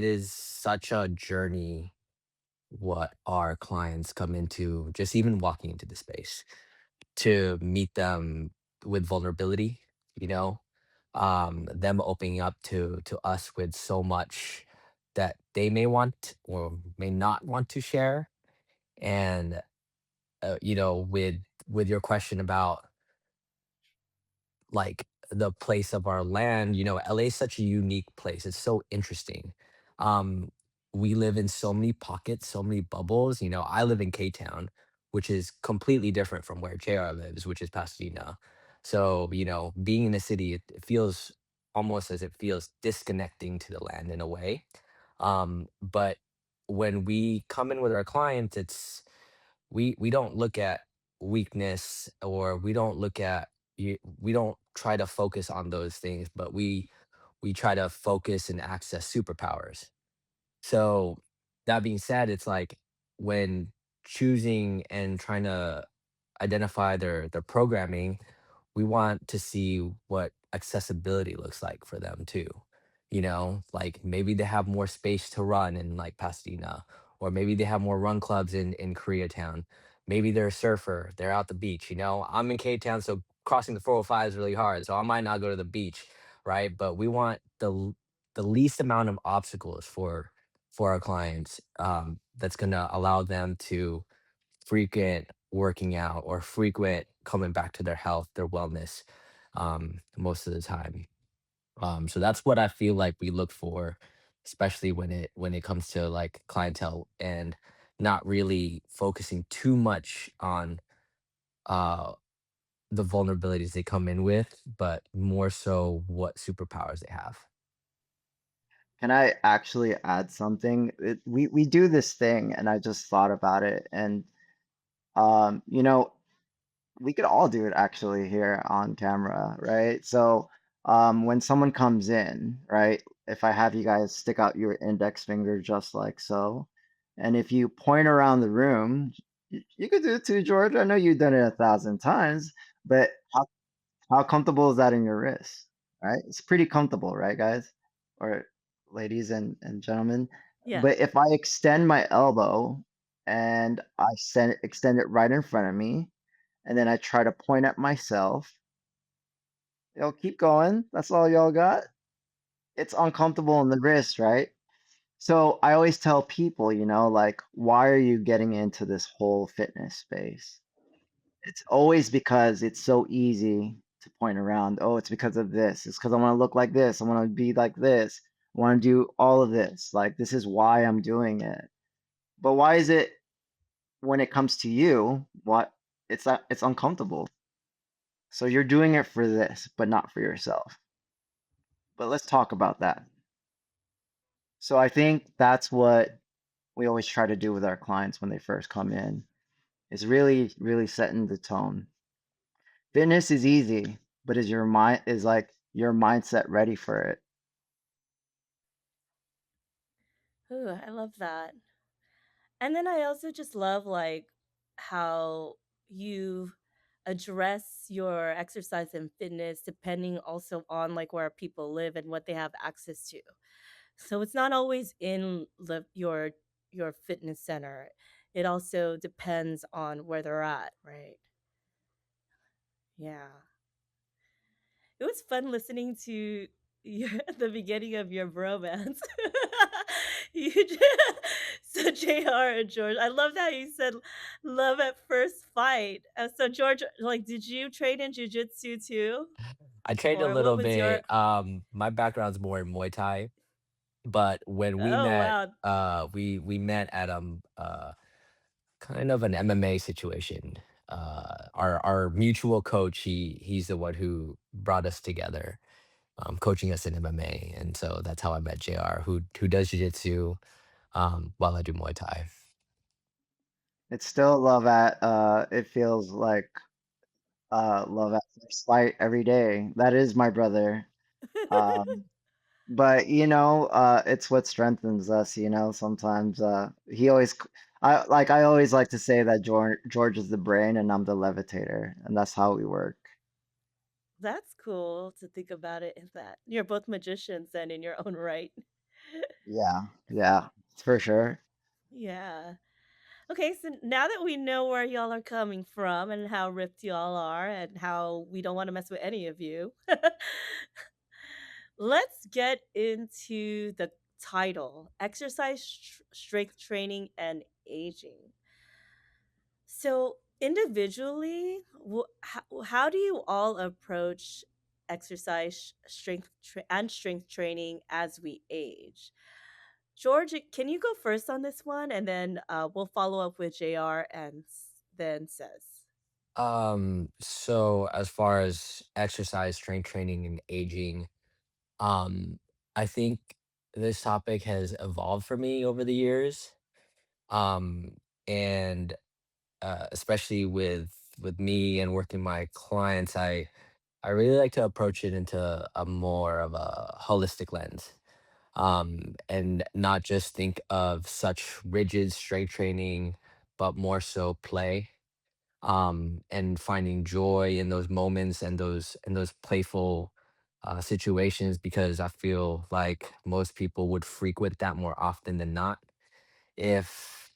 is such a journey what our clients come into, just even walking into the space, to meet them with vulnerability, you know, them opening up to us with so much that they may want or may not want to share. And with your question about like the place of our land, LA is such a unique place. It's so interesting. Um, we live in so many pockets, so many bubbles. I live in K Town, which is completely different from where JR lives, which is Pasadena. So, being in a city, it feels almost as it feels disconnecting to the land in a way. But when we come in with our clients, we don't look at weakness, or we don't try to focus on those things, but we try to focus and access superpowers. So that being said, it's like when choosing and trying to identify their programming, we want to see what accessibility looks like for them too. Like maybe they have more space to run in like Pasadena, or maybe they have more run clubs in Koreatown. Maybe they're a surfer, they're out the beach. I'm in K Town, so crossing the 405 is really hard. So I might not go to the beach, right? But we want the least amount of obstacles for our clients, that's going to allow them to frequent working out or frequent coming back to their health, their wellness, most of the time. So that's what I feel like we look for, especially when it comes to like clientele, and not really focusing too much on uh, the vulnerabilities they come in with, but more so what superpowers they have. Can I actually add something? We do this thing, and I just thought about it, and you know, we could all do it actually here on camera, right? So, when someone comes in, right, if I have you guys stick out your index finger just like so, and if you point around the room, you could do it too, George. I know you've done it 1,000 times, but how comfortable is that in your wrist, right? It's pretty comfortable, right, guys? Or ladies and gentlemen. Yeah. But if I extend my elbow and extend it right in front of me, and then I try to point at myself. Keep going. That's all y'all got. It's uncomfortable in the wrist, right? So I always tell people, like, why are you getting into this whole fitness space? It's always because it's so easy to point around. Oh, it's because of this. It's because I want to look like this. I want to be like this. I want to do all of this. Like, this is why I'm doing it. But why is it when it comes to you, what it's uncomfortable. So you're doing it for this, but not for yourself. But let's talk about that. So I think that's what we always try to do with our clients when they first come in, is really, really setting the tone. Fitness is easy, but is like your mindset ready for it? Ooh, I love that. And then I also just love like how you address your exercise and fitness depending also on like where people live and what they have access to. So it's not always in your fitness center. It also depends on where they're at, right? Yeah. It was fun listening to your, the beginning of your bromance. you j- so JR and George, I love how you said love at first fight. So George, like, did you train in jujitsu too, I trained a or what little was your? bit. My background's more in Muay Thai, but when we Oh met, wow, we met at kind of an MMA situation. Our mutual coach, he's the one who brought us together, coaching us in MMA, and so that's how I met JR, who does jiu-jitsu, while I do Muay Thai. It's still love at it feels like love at first fight every day. That is my brother. Um but it's what strengthens us, sometimes I always like to say that George is the brain and I'm the levitator, and that's how we work. that's cool to think about it in that you're both magicians and in your own right. Yeah, yeah, for sure. Yeah. Okay, so now that we know where y'all are coming from and how ripped y'all are and how we don't want to mess with any of you, let's get into the title: exercise, strength training, and aging. So, individually, how do you all approach exercise, and strength training as we age? George, can you go first on this one, and then we'll follow up with JR and then says. So as far as exercise, strength training, and aging, um, I think this topic has evolved for me over the years. Um, and especially with me and working my clients, I really like to approach it into a more of a holistic lens, and not just think of such rigid strength training, but more so play, and finding joy in those moments and those playful situations, because I feel like most people would frequent that more often than not. If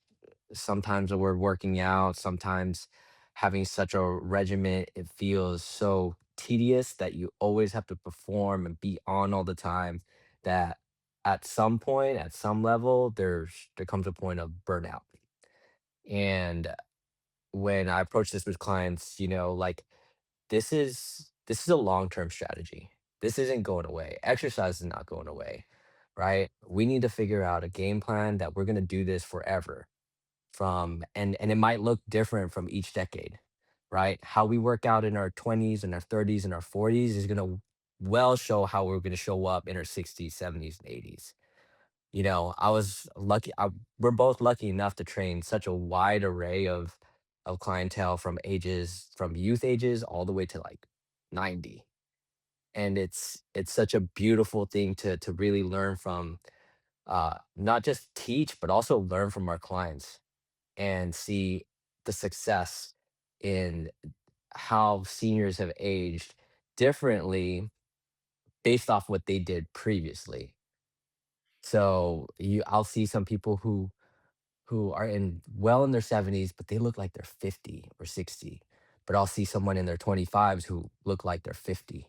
sometimes we're working out, sometimes having such a regiment, it feels so tedious that you always have to perform and be on all the time, that at some point, at some level, there comes a point of burnout. And when I approach this with clients, like, this is a long-term strategy. This isn't going away. Exercise is not going away, right? We need to figure out a game plan that we're going to do this forever, and it might look different from each decade, right? How we work out in our 20s and our 30s and our 40s is going to well show how we're going to show up in our 60s, 70s, and 80s. I was lucky. We're both lucky enough to train such a wide array of clientele, from youth ages all the way to like 90. And it's such a beautiful thing to really learn from, not just teach, but also learn from our clients and see the success in how seniors have aged differently based off what they did previously. So I'll see some people who are in their 70s, but they look like they're 50 or 60. but I'll see someone in their 25s who look like they're 50.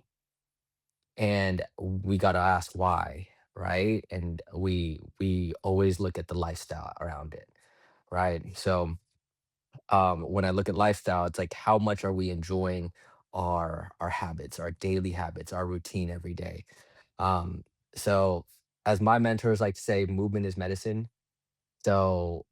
And we got to ask why, right? And we always look at the lifestyle around it, right? So when I look at lifestyle, it's like how much are we enjoying our habits, our daily habits, our routine every day. Um, so as my mentors like to say, movement is medicine. So,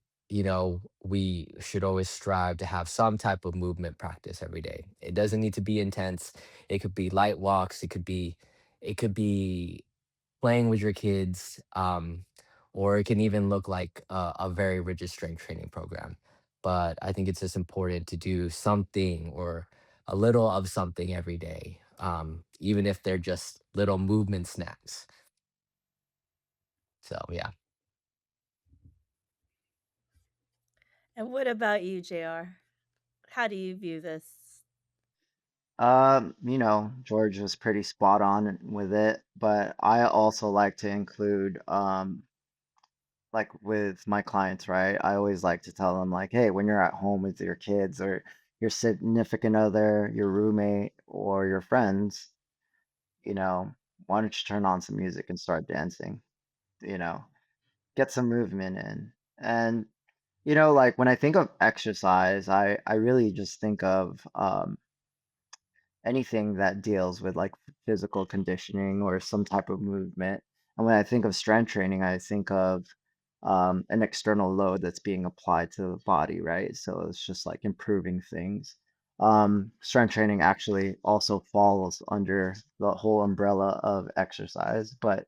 we should always strive to have some type of movement practice every day. It doesn't need to be intense. It could be light walks. It could be playing with your kids, or it can even look like a very rigid strength training program. But I think it's just important to do something or a little of something every day, even if they're just little movement snacks. So yeah. And what about you, JR? How do you view this? George was pretty spot on with it, but I also like to include, like with my clients, right? I always like to tell them like, hey, when you're at home with your kids or your significant other, your roommate, or your friends, you know, why don't you turn on some music and start dancing? You know, get some movement in. And like when I think of exercise, I really just think of anything that deals with like physical conditioning or some type of movement. And when I think of strength training, I think of an external load that's being applied to the body, right? So it's just like improving things. Strength training actually also falls under the whole umbrella of exercise, but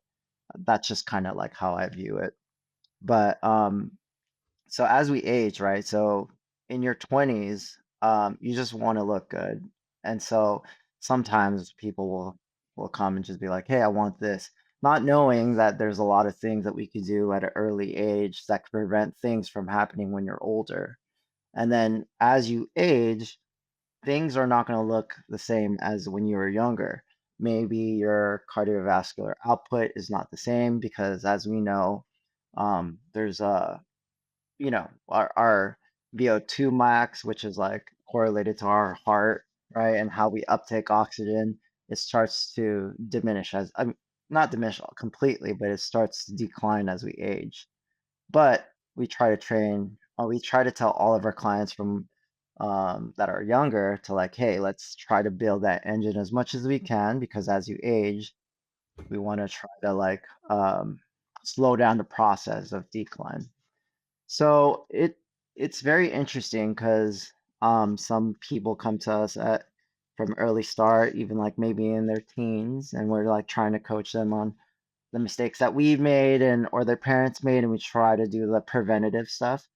that's just kind of like how I view it. But so as we age, right? So in your 20s, you just want to look good. And so sometimes people will come and just be like, "Hey, I want this," not knowing that there's a lot of things that we could do at an early age that could prevent things from happening when you're older. And then as you age, things are not going to look the same as when you were younger. Maybe your cardiovascular output is not the same because, as we know, there's a our VO2 max, which is like correlated to our heart, right? And how we uptake oxygen, it starts to diminish not diminish completely, but it starts to decline as we age. But we try to tell all of our clients from that are younger to like, hey, let's try to build that engine as much as we can because as you age, we want to try to like slow down the process of decline. So it's very interesting because some people come to us at from early start, even like maybe in their teens, and we're like trying to coach them on the mistakes that we've made and or their parents made, and we try to do the preventative stuff.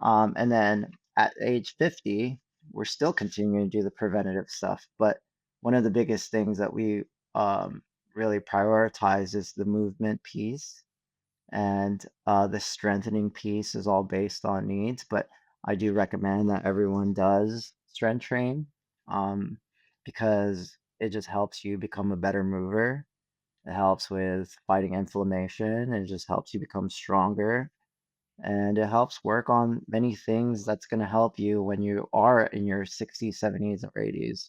And then at age 50, we're still continuing to do the preventative stuff. But one of the biggest things that we really prioritize is the movement piece and the strengthening piece is all based on needs, but I do recommend that everyone does strength train um, because it just helps you become a better mover. It helps with fighting inflammation. It just helps you become stronger. And it helps work on many things that's going to help you when you are in your 60s, 70s, or 80s.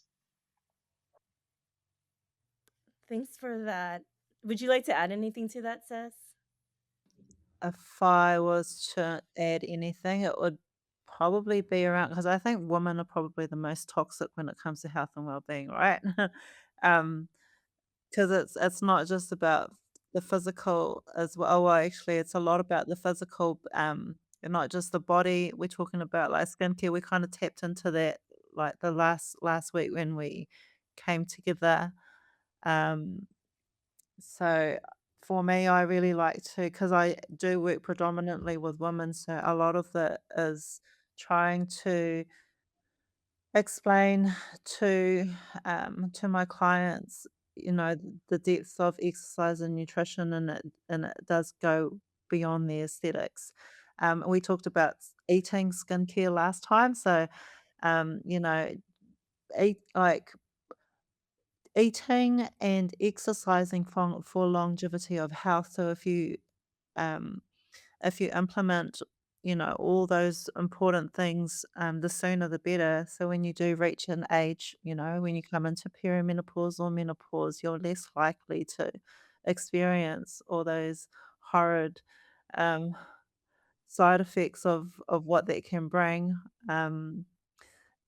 Thanks for that. Would you like to add anything to that, Seth? If I was to add anything, it would probably be around because I think women are probably the most toxic when it comes to health and well-being, right? um, because it's not just about the physical as well. Well, actually, it's a lot about the physical, and not just the body. We're talking about like skincare. We kind of tapped into that like the last week when we came together. Um, so for me, I really like to because I do work predominantly with women, so a lot of that is trying to explain to my clients, the depths of exercise and nutrition, and it does go beyond the aesthetics. We talked about eating skincare last time, so um, you know, like eating and exercising for longevity of health. So um, if you implement all those important things, the sooner the better. So when you do reach an age, when you come into perimenopause or menopause, you're less likely to experience all those horrid um, side effects of what that can bring. Um,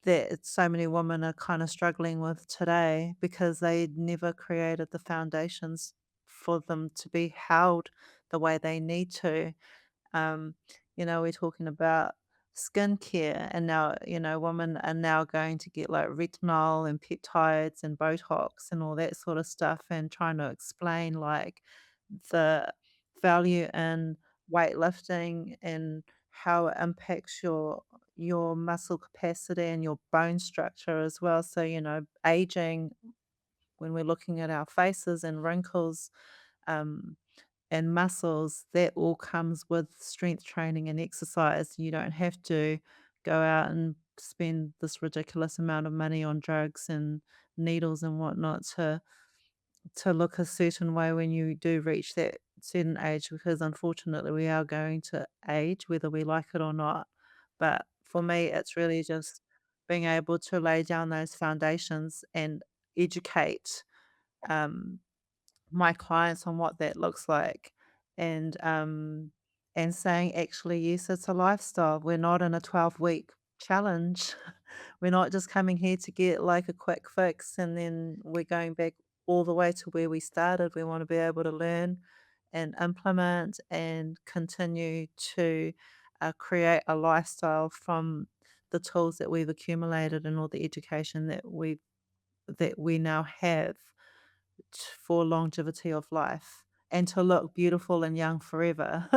that so many women are kind of struggling with today because they never created the foundations for them to be held the way they need to. um, we're talking about skincare, and now, women are now going to get like retinol and peptides and Botox and all that sort of stuff, and trying to explain like the value in weightlifting and how it impacts your muscle capacity and your bone structure as well. So, aging, when we're looking at our faces and wrinkles, um, and muscles, that all comes with strength training and exercise. You don't have to go out and spend this ridiculous amount of money on drugs and needles and whatnot to look a certain way when you do reach that certain age, because unfortunately we are going to age whether we like it or not. But for me, it's really just being able to lay down those foundations and educate um, my clients on what that looks like, and saying, actually, yes, it's a lifestyle. We're not in a 12-week challenge. We're not just coming here to get like a quick fix and then we're going back all the way to where we started. We want to be able to learn and implement and continue to create a lifestyle from the tools that we've accumulated and all the education that we now have for longevity of life and to look beautiful and young forever.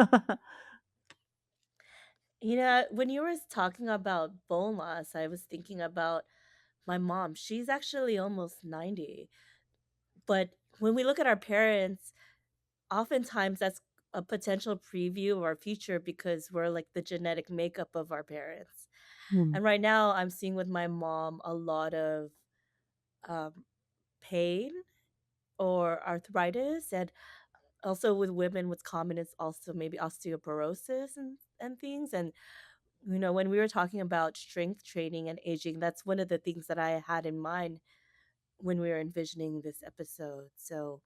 When you were talking about bone loss, I was thinking about my mom. She's actually almost 90. But when we look at our parents, oftentimes that's a potential preview of our future because we're like the genetic makeup of our parents. Mm. And right now, I'm seeing with my mom a lot of um, pain or arthritis. And also with women, what's common is also maybe osteoporosis and things. And, when we were talking about strength training and aging, that's one of the things that I had in mind when we were envisioning this episode. So,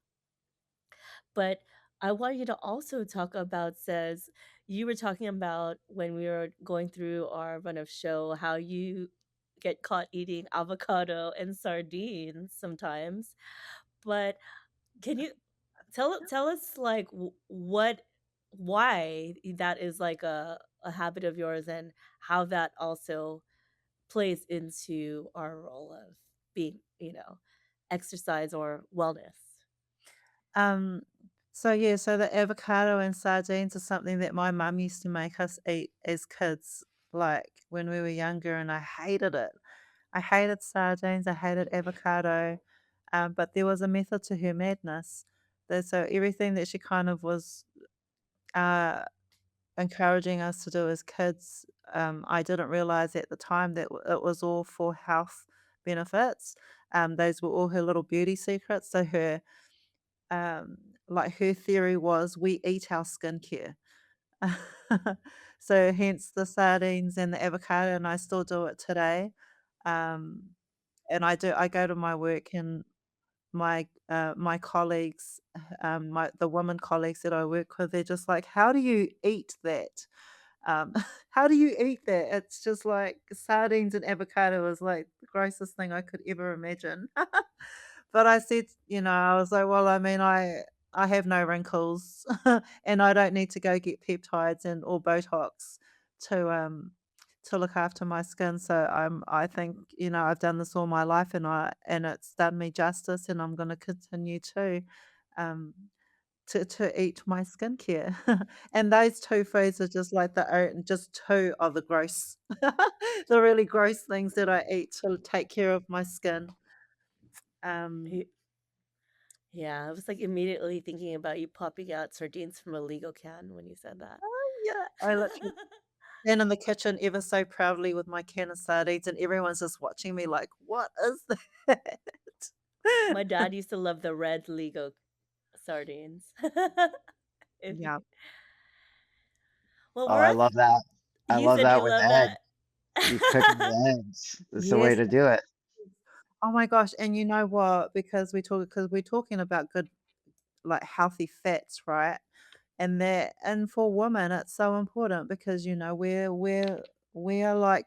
but I want you to also talk about, says, you were talking about when we were going through our run of show, how you get caught eating avocado and sardines sometimes. But can you tell us like what why that is like a habit of yours and how that also plays into our role of being, exercise or wellness. Um, so yeah, so the avocado and sardines are something that my mum used to make us eat as kids, like when we were younger, and I hated it. I hated sardines, I hated avocado, but there was a method to her madness. So everything that she kind of was uh, encouraging us to do as kids, I didn't realize at the time that it was all for health benefits. Those were all her little beauty secrets. So um, her theory was we eat our skincare. So hence the sardines and the avocado, and I still do it today. Um, and I go to my work, and my colleagues, the women colleagues that I work with, they're just like, "How do you eat that? Um, how do you eat that?" It's just like sardines and avocado is like the grossest thing I could ever imagine. But I said, I was like, well, I mean, I have no wrinkles, and I don't need to go get peptides and or Botox to um to look after my skin. So I think, I've done this all my life, and it's done me justice, and I'm going to continue um to eat my skincare. And those two foods are just like just two of the gross, the really gross things that I eat to take care of my skin. Um, Y- Yeah, I was like immediately thinking about you popping out sardines from a legal can when you said that. yeah, I literally stand in the kitchen ever so proudly with my can of sardines, and everyone's just watching me like, "What is that?" My dad used to love the red Lego sardines. If Yeah. you- well, Oh, we're I at love that. I You love said that you with love eggs. that. You cook the eggs. It's the way Yes. to do it. Oh my gosh, and you know what? Because we're talking about good, like, healthy fats, right? And for women, it's so important because, we're, like,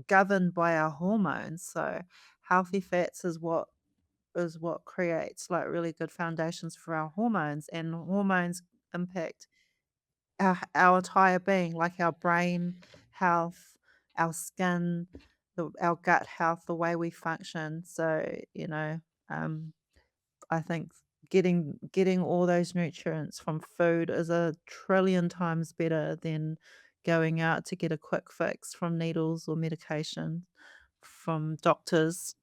governed by our hormones, so healthy fats is what creates, like, really good foundations for our hormones, and hormones impact our entire being, like our brain health, our skin, our gut health, the way we function. So, um, I think getting all those nutrients from food is a trillion times better than going out to get a quick fix from needles or medication from doctors.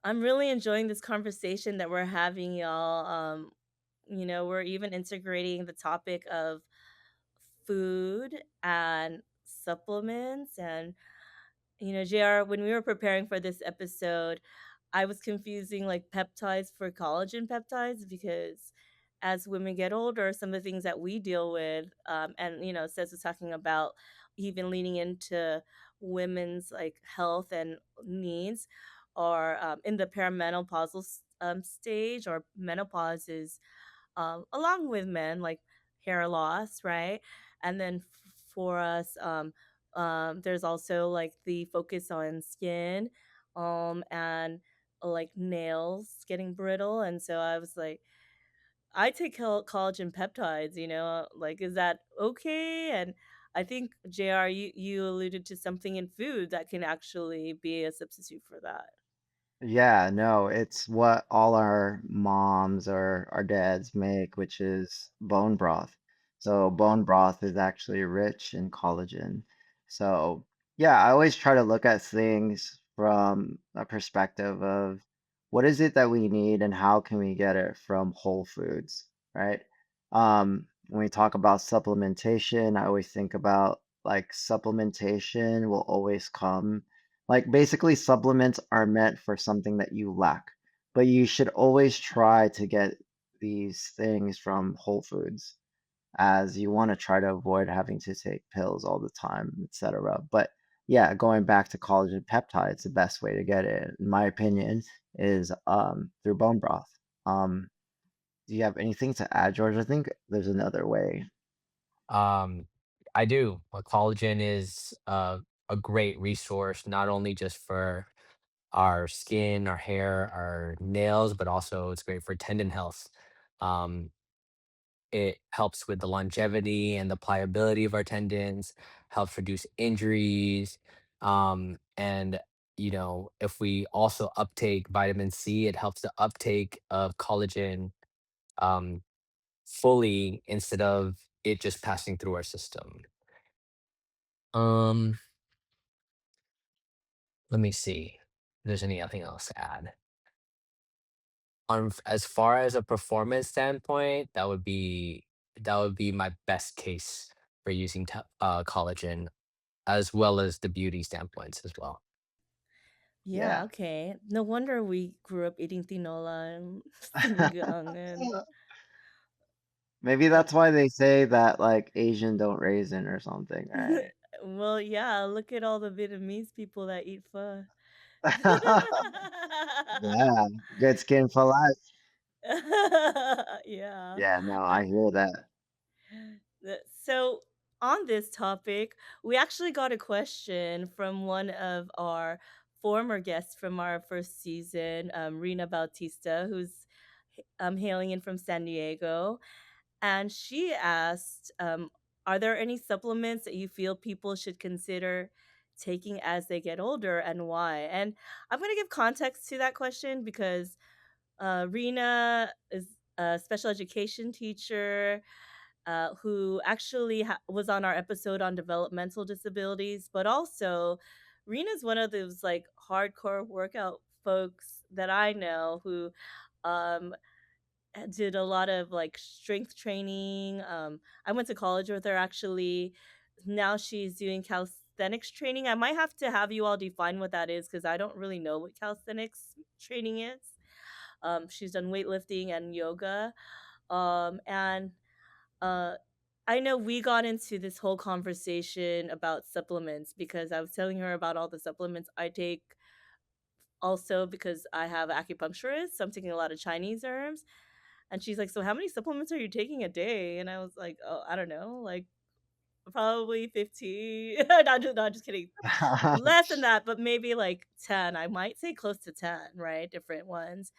I'm really enjoying this conversation that we're having, y'all. We're even integrating the topic of food and supplements. And JR, when we were preparing for this episode, I was confusing like peptides for collagen peptides because as women get older, some of the things that we deal with, and Says was talking about even leaning into women's like health and needs, are in the perimenopausal stage, or menopause is along with men, like hair loss, right? And then for us, there's also like the focus on skin, and like nails getting brittle. And so I was like, I take collagen peptides, like, is that okay? And I think JR, you alluded to something in food that can actually be a substitute for that. Yeah, no, it's what all our moms or our dads make, which is bone broth. So bone broth is actually rich in collagen. So yeah, I always try to look at things from a perspective of what is it that we need and how can we get it from whole foods, right? When we talk about supplementation, I always think about like supplementation will always come like basically supplements are meant for something that you lack, but you should always try to get these things from whole foods as you want to try to avoid having to take pills all the time, etc. But yeah, going back to collagen peptides, the best way to get it, in my opinion, is through bone broth. Um, do you have anything to add, George? I think there's another way. Um, I do. Collagen is a great resource, not only just for our skin, our hair, our nails, but also it's great for tendon health. Um, it helps with the longevity and the pliability of our tendons, helps reduce injuries. And, if we also uptake vitamin C, it helps the uptake of collagen um, fully instead of it just passing through our system. Um, Let me see if there's anything else to add. As far as a performance standpoint, that would be my best case for using collagen, as well as the beauty standpoints as well. Yeah, Yeah, okay. No wonder we grew up eating tinola and sinigang and maybe uh, that's why they say that like Asian don't raisin or something, right? well, yeah, look at all the Vietnamese people that eat pho. Yeah, good skin for life. Yeah. Yeah, no, I hear that. So, on this topic, we actually got a question from one of our former guests from our first season, Rina Bautista, who's hailing in from San Diego. And she asked, are there any supplements that you feel people should consider taking as they get older, and why? And I'm going to give context to that question because Rena is a special education teacher, who actually was on our episode on developmental disabilities, but also Rena's one of those like hardcore workout folks that I know who um, did a lot of like strength training. I went to college with her actually. Now she's doing calisthenics training. I might have to have you all define what that is because I don't really know what calisthenics training is. She's done weightlifting and yoga. And uh, I know we got into this whole conversation about supplements because I was telling her about all the supplements I take also because I have acupuncturist, so I'm taking a lot of Chinese herbs. And she's like, "So how many supplements are you taking a day?" And I was like, "Oh, I don't know, like probably 15." Not just kidding. Less than that, but maybe like 10. I might say close to 10, right? Different ones.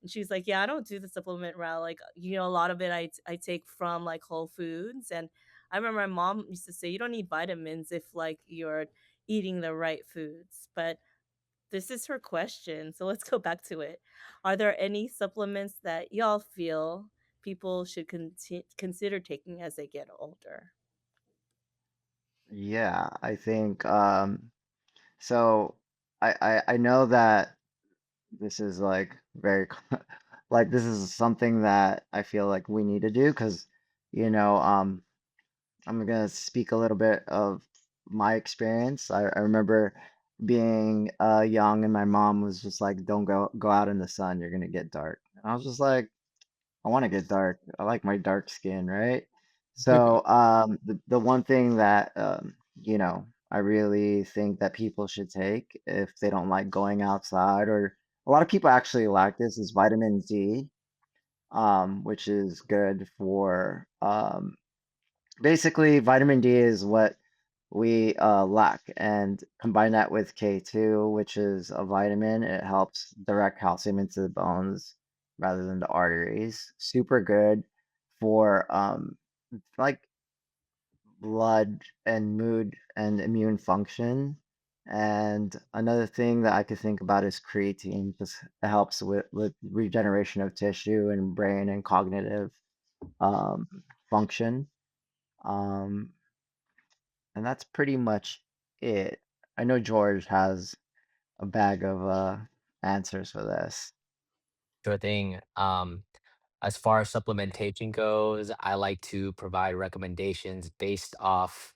And she's like, "Yeah, I don't do the supplement route. Like, a lot of it I take from like Whole Foods." And I remember my mom used to say, "You don't need vitamins if like you're eating the right foods." But this is her question, so let's go back to it. Are there any supplements that y'all feel people should consider taking as they get older? Yeah, I think so I know that this is like very like this is something that I feel like we need to do because you know I'm gonna speak a little bit of my experience. I remember being young and my mom was just like, "Don't go out in the sun, you're gonna get dark." And I was just like, I want to get dark. I like my dark skin, right? So, the one thing that I really think that people should take if they don't like going outside, or a lot of people actually like this, is vitamin D, which is good for basically vitamin D is what we lack, and combine that with K2, which is a vitamin. It helps direct calcium into the bones rather than the arteries. Super good for like blood and mood and immune function. And another thing that I could think about is creatine. Just it helps with regeneration of tissue and brain and cognitive um, function. Um, and that's pretty much it. I know George has a bag of answers for this. Sure thing. As far as supplementation goes, I like to provide recommendations based off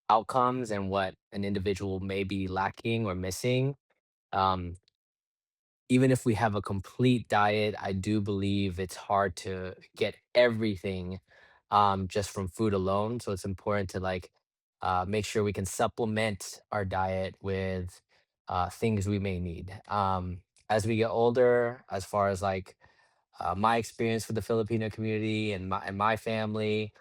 outcomes and what an individual may be lacking or missing. Um, Even if we have a complete diet, I do believe it's hard to get everything just from food alone. So it's important to make sure we can supplement our diet with things we may need. As we get older, as far as my experience with the Filipino community and my family,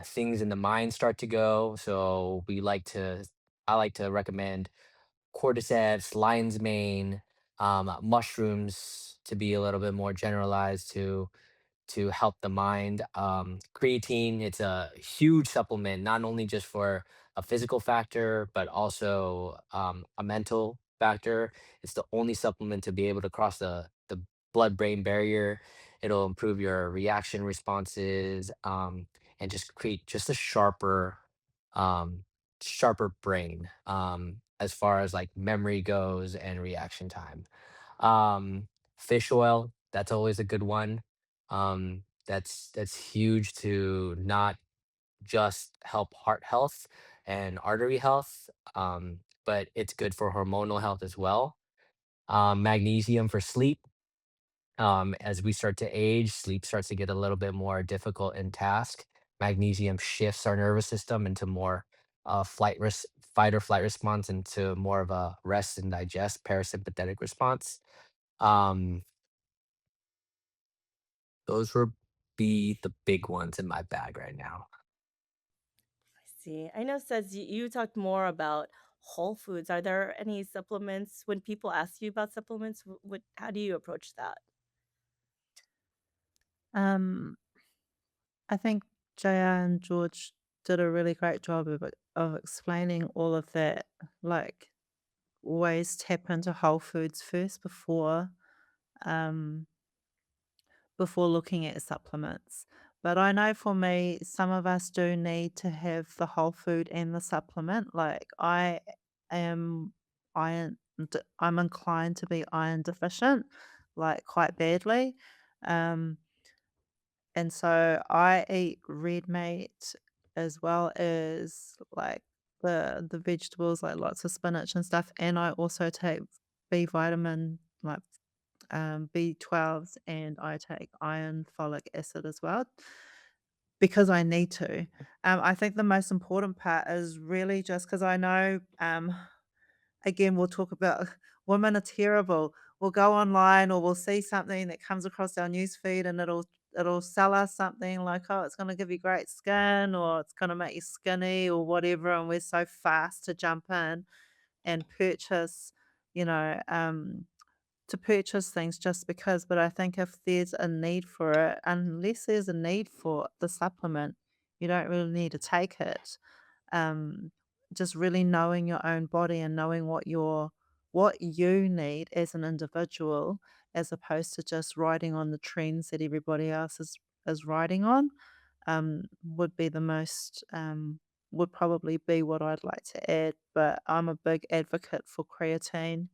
things in the mind start to go. So I like to recommend cordyceps, lion's mane, mushrooms to be a little bit more generalized to help the mind. Creatine, it's a huge supplement, not only just for a physical factor, but also a mental factor. It's the only supplement to be able to cross the blood-brain barrier. It'll improve your reaction responses and just create just a um, sharper brain as far as like memory goes and reaction time. Um, Fish oil, that's always a good one. That's huge to not just help heart health and artery health, but it's good for hormonal health as well. Magnesium for sleep. As we start to age, sleep starts to get a little bit more difficult in task. Magnesium shifts our nervous system into more fight or flight response into more of a rest and digest parasympathetic response. Um, those would be the big ones in my bag right now. I see. I know says you talked more about whole foods. Are there any supplements when people ask you about supplements? What how do you approach that? Um, I think JR and George did a really great job of explaining all of that. Like, always tap into whole foods first um, before looking at supplements. But I know for me, some of us do need to have the whole food and the supplement. Like I am iron, I'm inclined to be iron deficient, like quite badly. Um, and so I eat red meat as well as like the vegetables, like lots of spinach and stuff. And I also take B vitamin, like B12s, and I take iron, folic acid as well. because I need to. I think the most important part is really just because I know, again, we'll talk about women are terrible. We'll go online or we'll see something that comes across our newsfeed and it'll sell us something like, oh, it's going to give you great skin or it's going to make you skinny or whatever. And we're so fast to jump in and purchase, you know, to purchase things just because. But I think if there's a need for it, unless there's a need for the supplement, you don't really need to take it. um, just really knowing your own body and knowing what you need as an individual, as opposed to just riding on the trends that everybody else is riding on, would be the most would probably be what I'd like to add. But I'm a big advocate for creatine.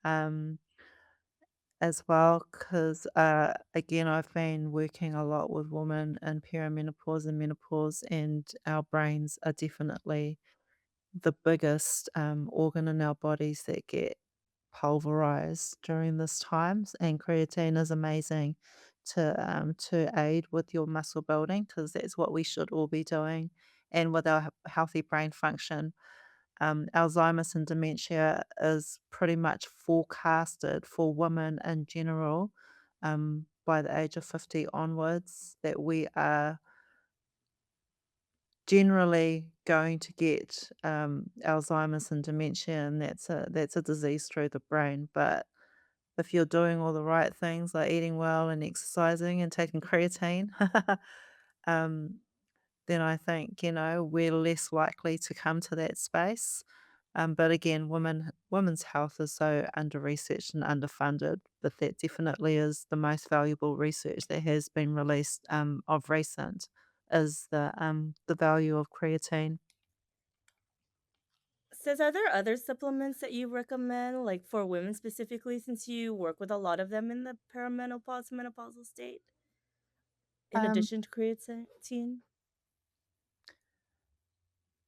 Um, as well, because again, I've been working a lot with women in perimenopause and menopause, and our brains are definitely the biggest organ in our bodies that get pulverized during this times, and creatine is amazing to aid with your muscle building because that's what we should all be doing, and with our healthy brain function. Alzheimer's and dementia is pretty much forecasted for women in general, by the age of 50 onwards, that we are generally going to get Alzheimer's and dementia, and that's a disease through the brain. But if you're doing all the right things like eating well and exercising and taking creatine, um, then I think, we're less likely to come to that space. But again, women's health is so under-researched and underfunded, but that definitely is the most valuable research that has been released, of recent, is the value of creatine. Says, are there other supplements that you recommend, like for women specifically, since you work with a lot of them in the perimenopause, menopausal state, in Um, addition to creatine?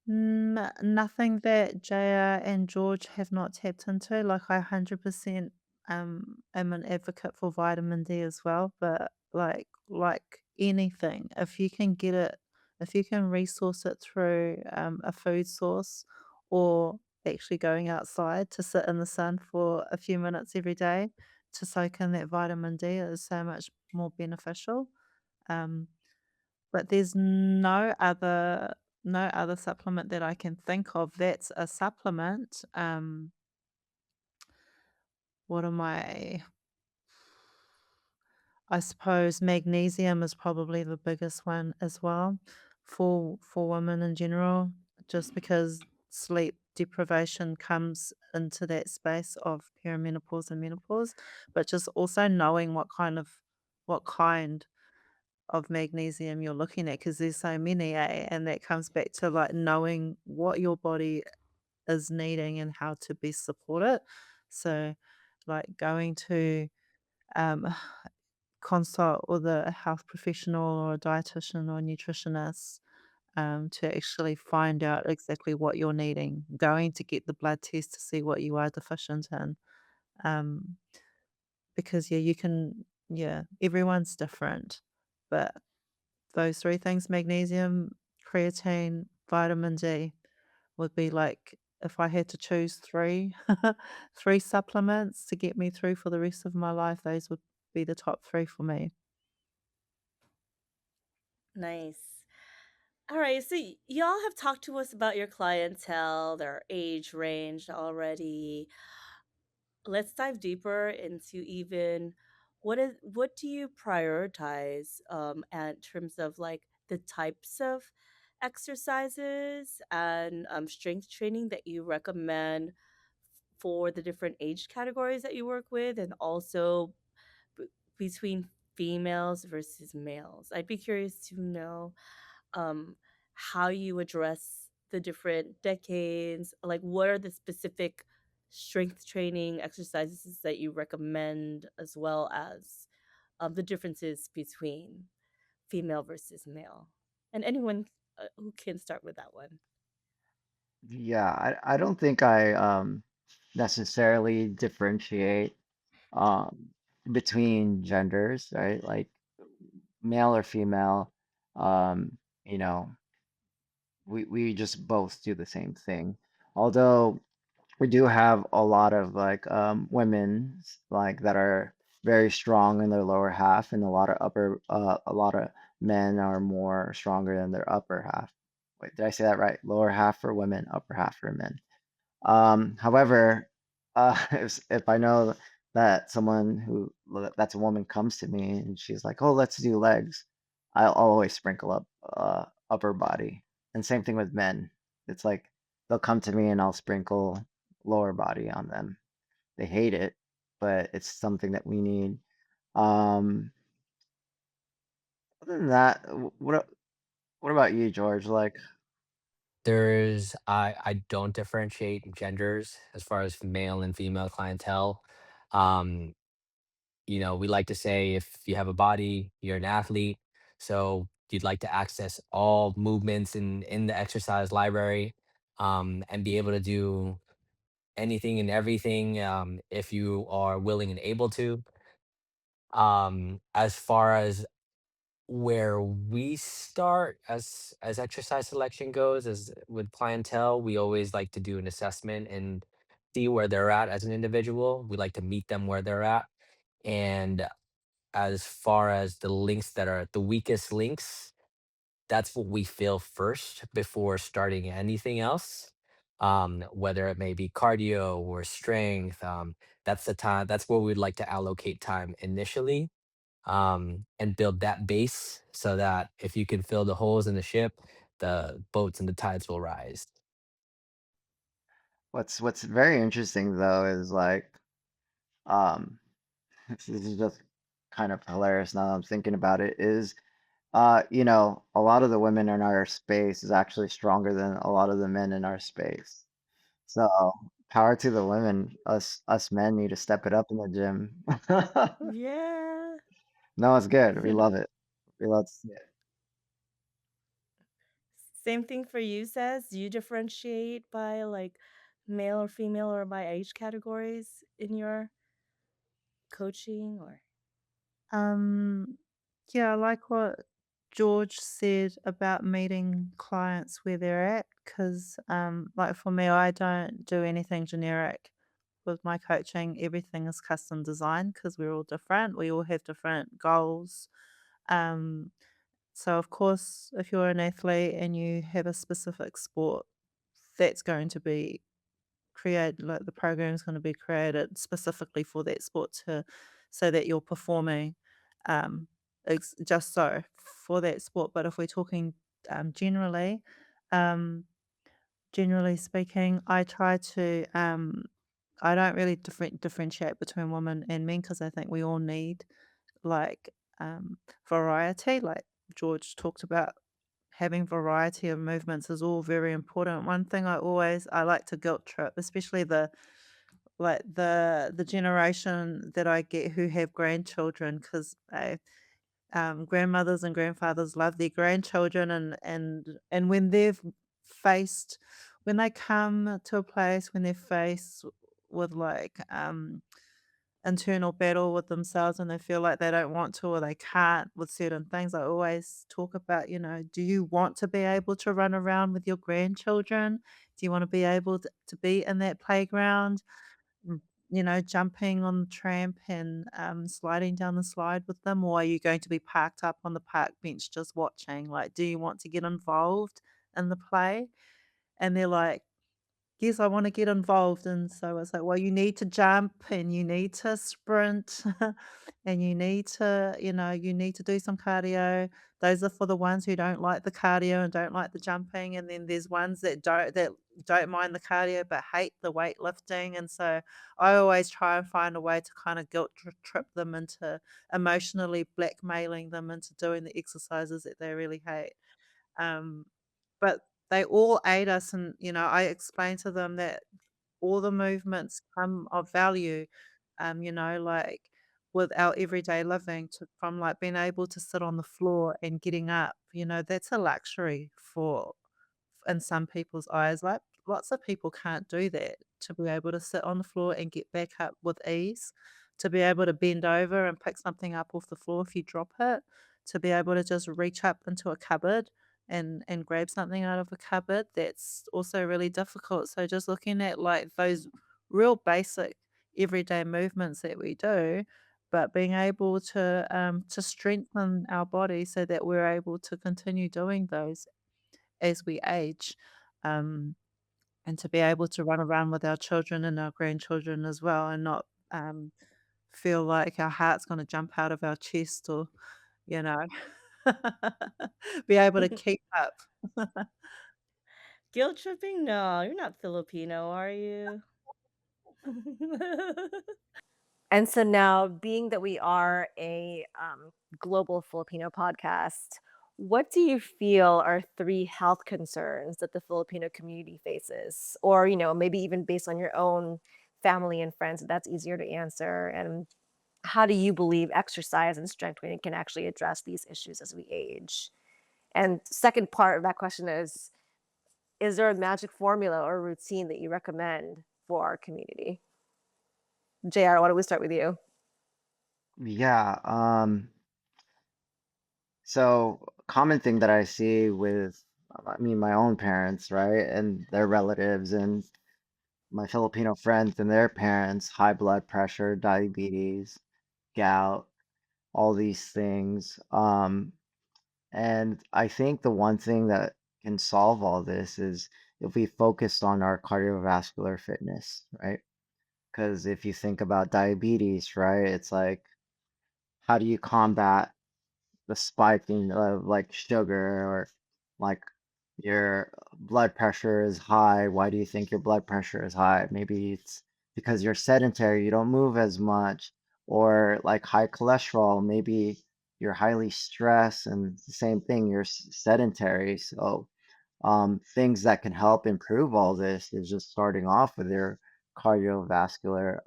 Nothing that JayR and George have not tapped into. Like, I 100% am an advocate for vitamin D as well, but like anything, if you can resource it through a food source, or actually going outside to sit in the sun for a few minutes every day to soak in that vitamin D, is so much more beneficial. Um, but there's no other supplement that I can think of that's a supplement. What am I suppose magnesium is probably the biggest one as well for women in general, just because sleep deprivation comes into that space of perimenopause and menopause, but just also knowing what kind of magnesium you're looking at, because there's so many, and that comes back to like knowing what your body is needing and how to best support it. So, like going to um, consult with a health professional or a dietitian or a nutritionist, to actually find out exactly what you're needing. Going to get the blood test to see what you are deficient in. Um, because yeah, everyone's different, but those three things: magnesium, creatine, vitamin D, would be like, if I had to choose three, three supplements to get me through for the rest of my life, those would be the top three for me. Nice. All right, so y'all have talked to us about your clientele, their age range already. Let's dive deeper into even what do you prioritize in terms of like the types of exercises and strength training that you recommend for the different age categories that you work with, and also b- between females versus males. I'd be curious to know um, how you address the different decades. Like, what are the specific strength training exercises that you recommend, as well as the differences between female versus male? And anyone who can start with that one. Yeah, I don't think I necessarily differentiate um between genders, right? Like male or female. you know, we just both do the same thing. Although we do have a lot of like women like that are very strong in their lower half, and a lot of men are more stronger than their upper half. Wait, did I say that right? Lower half for women, upper half for men. However, if I know that that's a woman comes to me and she's like, "Oh, let's do legs," I'll always sprinkle up upper body. And same thing with men. It's like they'll come to me and I'll sprinkle lower body on them. They hate it, but it's something that we need. Um, Other than that, what about you, George? Like, I don't differentiate genders as far as male and female clientele. Um, we like to say if you have a body, you're an athlete. So you'd like to access all movements in the exercise library, and be able to do anything and everything, if you are willing and able to. As far as where we start as exercise selection goes, as with clientele, we always like to do an assessment and see where they're at as an individual. We like to meet them where they're at. And as far as the links that are the weakest links, that's what we feel first before starting anything else. Whether it may be cardio or strength, that's where we'd like to allocate time initially, and build that base so that if you can fill the holes in the ship, the boats and the tides will rise. what's very interesting though is like, um, this is just kind of hilarious now that I'm thinking about it, is a lot of the women in our space is actually stronger than a lot of the men in our space. So power to the women. Us men need to step it up in the gym. Yeah. No, it's good. We love it. We love to see it. Same thing for you, Says. Do you differentiate by like male or female or by age categories in your coaching or? Um, yeah, I like what George said about meeting clients where they're at, because, like for me, I don't do anything generic with my coaching. Everything is custom designed because we're all different. We all have different goals. Um, so, of course, if you're an athlete and you have a specific sport, that's going to be like the program is going to be created specifically for that sport to so that you're performing just so for that sport. But if we're talking generally, um, generally speaking, I don't really differentiate between women and men because I think we all need like variety, like George talked about. Having variety of movements is all very important. One thing I like to guilt trip, especially the generation that I get who have grandchildren, because grandmothers and grandfathers love their grandchildren, and when faced when they come to a place when they're faced with like internal battle with themselves and they feel like they don't want to or they can't with certain things, I always talk about, do you want to be able to run around with your grandchildren? Do you want to be able to be in that playground? mm, jumping on the tramp and sliding down the slide with them? Or are you going to be parked up on the park bench just watching? Like, do you want to get involved in the play? And they're like, yes, I want to get involved. And so it's like, well, you need to jump and you need to sprint and you need to do some cardio. Those are for the ones who don't like the cardio and don't like the jumping. And then there's ones that don't mind the cardio but hate the weightlifting. And so I always try and find a way to kind of guilt trip them into emotionally blackmailing them into doing the exercises that they really hate. Um, but they all aid us, and I explain to them that all the movements come of value, like with our everyday living, from like being able to sit on the floor and getting up. That's a luxury for in some people's eyes. Like lots of people can't do that, to be able to sit on the floor and get back up with ease, to be able to bend over and pick something up off the floor if you drop it, to be able to just reach up into a cupboard and grab something out of a cupboard, that's also really difficult. So just looking at like those real basic everyday movements that we do, but being able to strengthen our body so that we're able to continue doing those as we age. Um, and to be able to run around with our children and our grandchildren as well, and not feel like our heart's going to jump out of our chest, or you know, be able to keep up. Guilt tripping? No, you're not Filipino, are you? And so now, being that we are a global Filipino podcast, what do you feel are three health concerns that the Filipino community faces? Or, maybe even based on your own family and friends, that's easier to answer. And how do you believe exercise and strength training can actually address these issues as we age? And second part of that question is there a magic formula or routine that you recommend for our community? JR, why don't we start with you? Yeah, so common thing that I see with, I mean, my own parents, right, and their relatives, and my Filipino friends and their parents, high blood pressure, diabetes, gout, all these things. And I think the one thing that can solve all this is if we focused on our cardiovascular fitness, right? Because if you think about diabetes, right, it's like, how do you combat the spiking of like sugar, or like your blood pressure is high? Why do you think your blood pressure is high? Maybe it's because you're sedentary, you don't move as much, or like high cholesterol, maybe you're highly stressed, and the same thing, you're sedentary. So things that can help improve all this is just starting off with your cardiovascular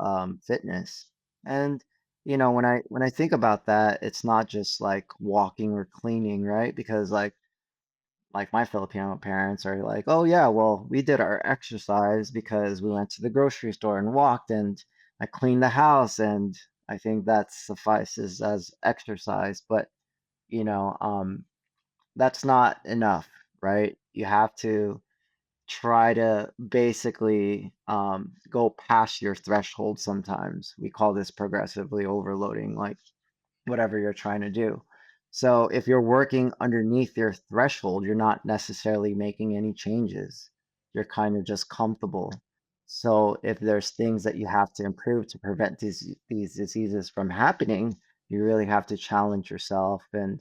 fitness. And when I think about that, it's not just like walking or cleaning, right? Because like my Filipino parents are like, oh yeah, well, we did our exercise because we went to the grocery store and walked, and I cleaned the house, and I think that suffices as exercise. But you know, um, that's not enough, right? You have to try to basically go past your threshold sometimes. We call this progressively overloading, like whatever you're trying to do. So if you're working underneath your threshold, you're not necessarily making any changes. You're kind of just comfortable. So if there's things that you have to improve to prevent these diseases from happening, you really have to challenge yourself and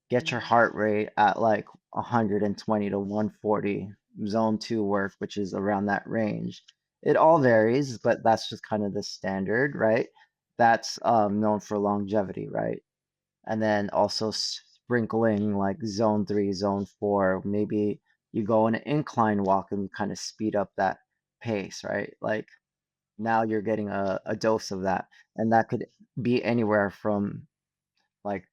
get your heart rate at like 120 to 140, zone 2 work, which is around that range. It all varies, but that's just kind of the standard, right? That's known for longevity, right? And then also sprinkling like zone 3, zone 4. Maybe you go on an incline walk and you kind of speed up that pace, right? Like now you're getting a dose of that. And that could be anywhere from like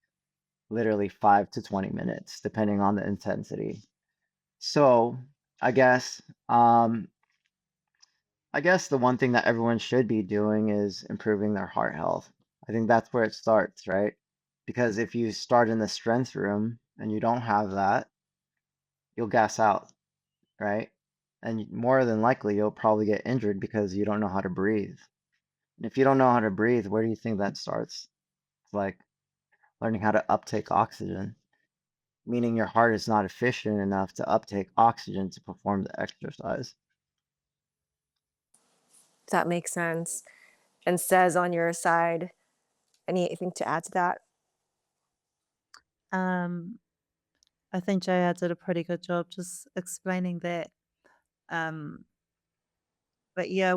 literally 5 to 20 minutes, depending on the intensity. So I guess um, I guess the one thing that everyone should be doing is improving their heart health. I think that's where it starts, right? Because if you start in the strength room and you don't have that, you'll gas out, right? And more than likely, you'll probably get injured because you don't know how to breathe. And if you don't know how to breathe, where do you think that starts? It's like learning how to uptake oxygen, meaning your heart is not efficient enough to uptake oxygen to perform the exercise. That makes sense. And says on your side, anything to add to that? Um, I think JR did a pretty good job just explaining that. Um, but yeah,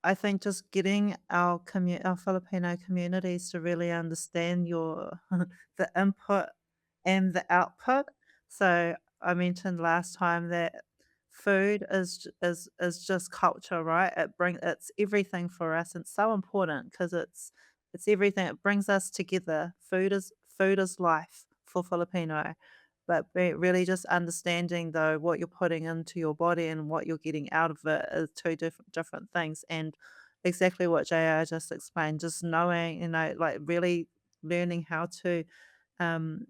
I think just getting our Filipino communities to really understand your the input and the output. So I mentioned last time that food is just culture, right? It's everything for us. It's so important because it's everything. It brings us together. Food is life for Filipino. But really just understanding though what you're putting into your body and what you're getting out of it is two different things. And exactly what JR just explained, just knowing, like really learning how to um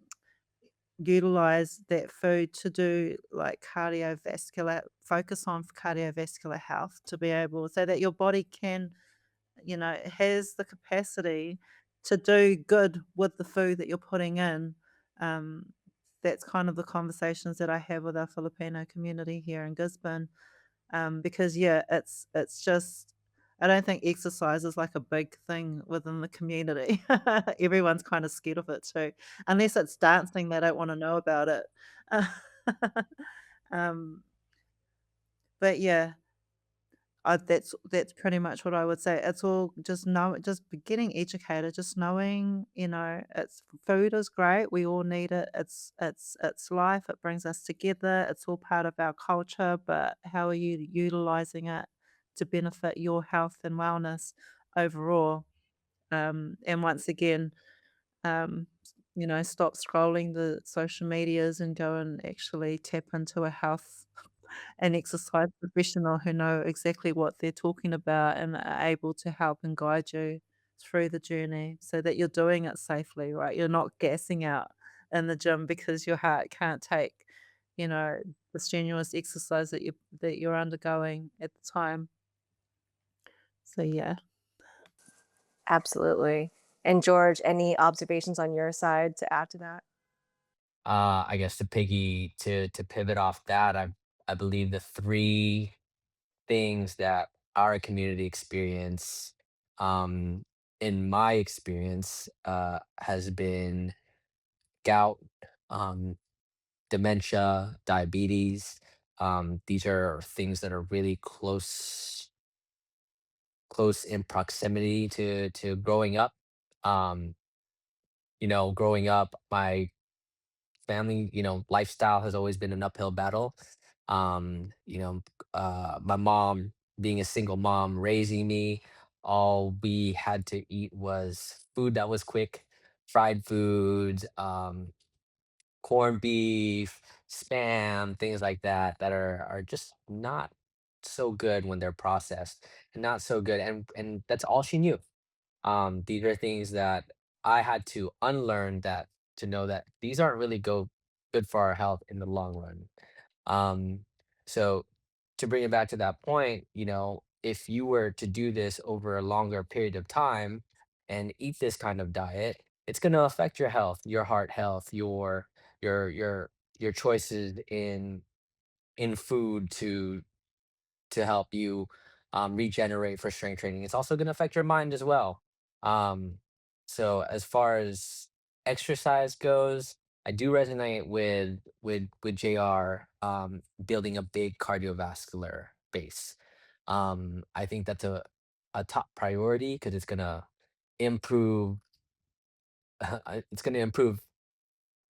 utilize that food to do like cardiovascular focus on cardiovascular health to be able so that your body can, has the capacity to do good with the food that you're putting in. Um, that's kind of the conversations that I have with our Filipino community here in Gisborne. Because yeah, it's just I don't think exercise is like a big thing within the community. Everyone's kind of scared of it too, unless it's dancing. They don't want to know about it. um, but yeah, that's pretty much what I would say. It's all just getting educated, just knowing, it's food is great. We all need it. It's life. It brings us together. It's all part of our culture. But how are you utilizing it to benefit your health and wellness overall? And once again, stop scrolling the social medias and go and actually tap into a health and exercise professional who know exactly what they're talking about and are able to help and guide you through the journey so that you're doing it safely, right? You're not gassing out in the gym because your heart can't take, you know, the strenuous exercise that you're undergoing at the time. So yeah. Absolutely. And George, any observations on your side to add to that? I guess to pivot off that, I believe the three things that our community experience, um, in my experience, has been gout, um, dementia, diabetes. These are things that are really close in proximity to growing up. Um, growing up, my family, lifestyle has always been an uphill battle. My mom being a single mom, raising me, all we had to eat was food that was quick, fried foods, corned beef, spam, things like that that are just not so good when they're processed and not so good. And that's all she knew. These are things that I had to unlearn that to know that these aren't really good for our health in the long run. Um, so to bring it back to that point, if you were to do this over a longer period of time and eat this kind of diet, it's going to affect your health, your heart health, your your your choices in food to help you regenerate for strength training. It's also going to affect your mind as well. Um, so as far as exercise goes, I do resonate with JR, building a big cardiovascular base. I think that's a top priority because improve it's going to improve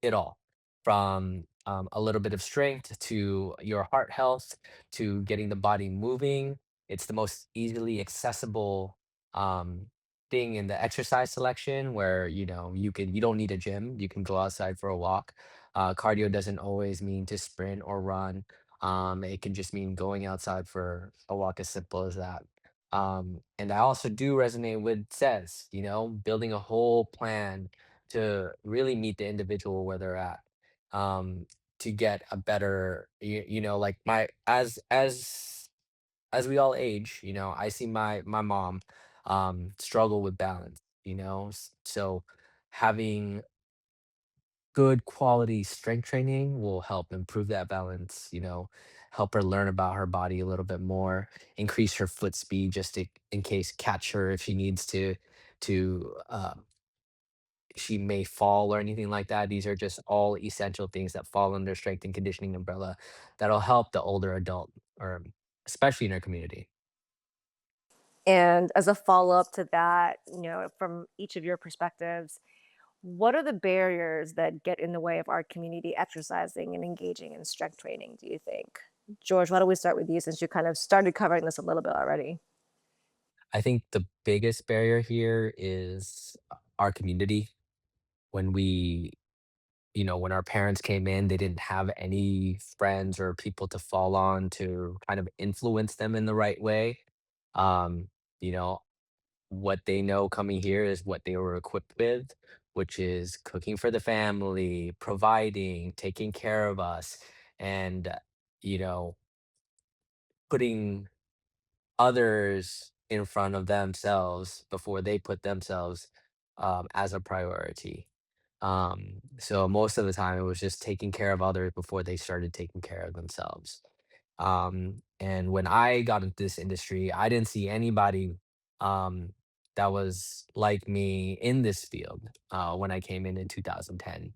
it all from a little bit of strength to your heart health to getting the body moving. It's the most easily accessible um, thing in the exercise selection where you don't need a gym. You can go outside for a walk. Cardio doesn't always mean to sprint or run. It can just mean going outside for a walk as simple as that. And I also do resonate with says, building a whole plan to really meet the individual where they're at, um, to get a better, like my as we all age, I see my mom struggle with balance, so having good quality strength training will help improve that balance, help her learn about her body a little bit more, increase her foot speed just in case catch her if she needs to she may fall or anything like that. These are just all essential things that fall under strength and conditioning umbrella that'll help the older adult or especially in our community. And as a follow-up to that, from each of your perspectives, what are the barriers that get in the way of our community exercising and engaging in strength training, do you think? George, why don't we start with you since you kind of started covering this a little bit already? I think the biggest barrier here is our community. When when our parents came in, they didn't have any friends or people to fall on to kind of influence them in the right way. Um, you know, what they know coming here is what they were equipped with, which is cooking for the family, providing, taking care of us, and, you know, putting others in front of themselves before they put themselves as a priority. So most of the time, it was just taking care of others before they started taking care of themselves. And when I got into this industry, I didn't see anybody um, that was like me in this field when I came in 2010.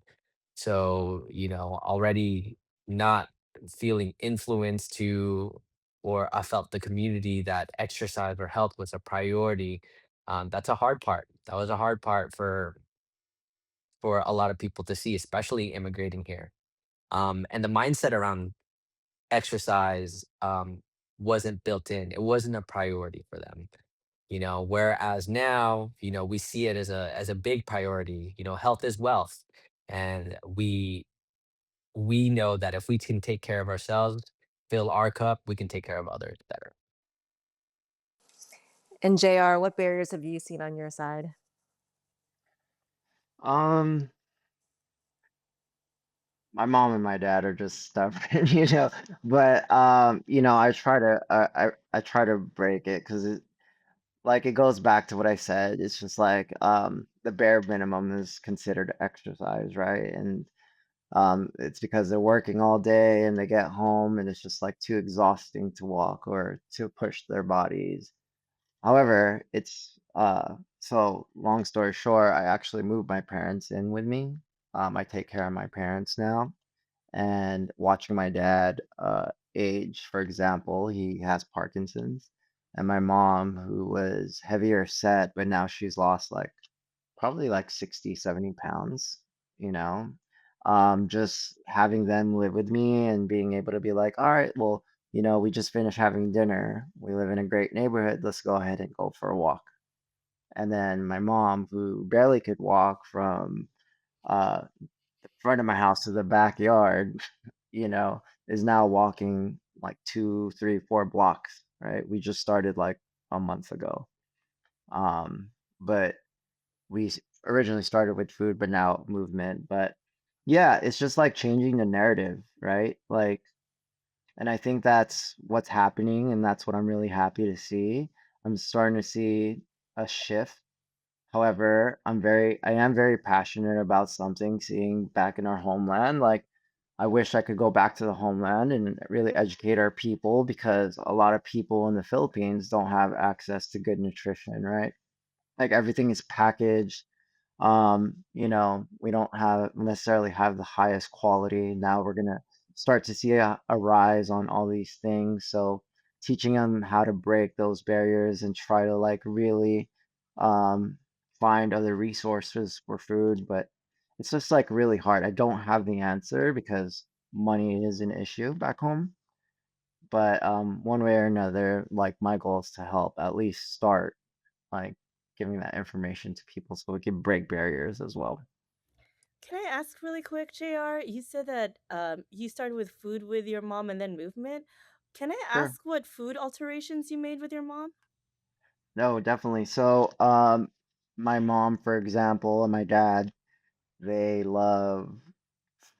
So, already not feeling influenced to, or I felt the community that exercise or health was a priority. That's a hard part. That was a hard part for a lot of people to see, especially immigrating here. And the mindset around exercise wasn't built in. It wasn't a priority for them. Whereas now, we see it as a big priority. Health is wealth, and we know that if we can take care of ourselves, fill our cup, we can take care of others better. And JR, what barriers have you seen on your side? Um, my mom and my dad are just stubborn, But I try to break it because it goes back to what I said. It's just like the bare minimum is considered exercise, right? And it's because they're working all day and they get home and it's just like too exhausting to walk or to push their bodies. However, it's so long story short, I actually moved my parents in with me. I take care of my parents now, and watching my dad age, for example, he has Parkinson's, and my mom, who was heavier set, but now she's lost like probably like 60, 70 pounds, you know. Just having them live with me and being able to be like, all right, well, we just finished having dinner. We live in a great neighborhood. Let's go ahead and go for a walk. And then my mom, who barely could walk from uh, the front of my house to the backyard, is now walking like 2, 3, 4 blocks, right? We just started like a month ago. But originally started with food, but now movement. But yeah, it's just like changing the narrative, right? And I think that's what's happening, and that's what I'm really happy to see. I'm starting to see a shift. However, I am very passionate about something, seeing back in our homeland. Like, I wish I could go back to the homeland and really educate our people because a lot of people in the Philippines don't have access to good nutrition, right? Like everything is packaged. We don't have necessarily have the highest quality. Now we're gonna start to see a rise on all these things. So teaching them how to break those barriers and try to like really um, find other resources for food, but it's just like really hard. I don't have the answer because money is an issue back home. But one way or another, like my goal is to help at least start like giving that information to people so we can break barriers as well. Can I ask really quick, JR? You said that you started with food with your mom and then movement. Can I Sure. ask what food alterations you made with your mom? No, definitely. So, my mom, for example, and my dad, they love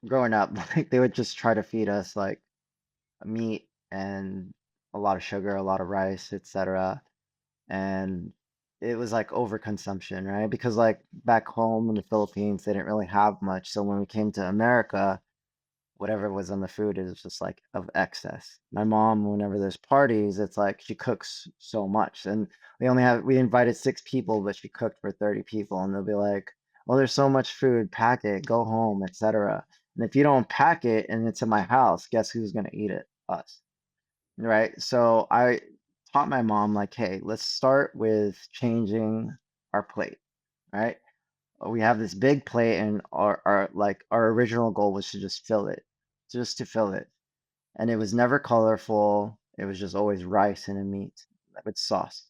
growing up, like they would just try to feed us like meat and a lot of sugar, a lot of rice, etc. And it was like overconsumption, right? Because like back home in the Philippines, they didn't really have much. So when we came to America, whatever was on the food is just like of excess. My mom, whenever there's parties, it's like she cooks so much. And we invited 6 people, but she cooked for 30 people. And they'll be like, well, there's so much food, pack it, go home, etc. And if you don't pack it and it's in my house, guess who's gonna eat it? Us. Right? So I taught my mom like, hey, let's start with changing our plate, right? We have this big plate and our original goal was to just fill it, just to fill it. And it was never colorful. It was just always rice and a meat with sauce,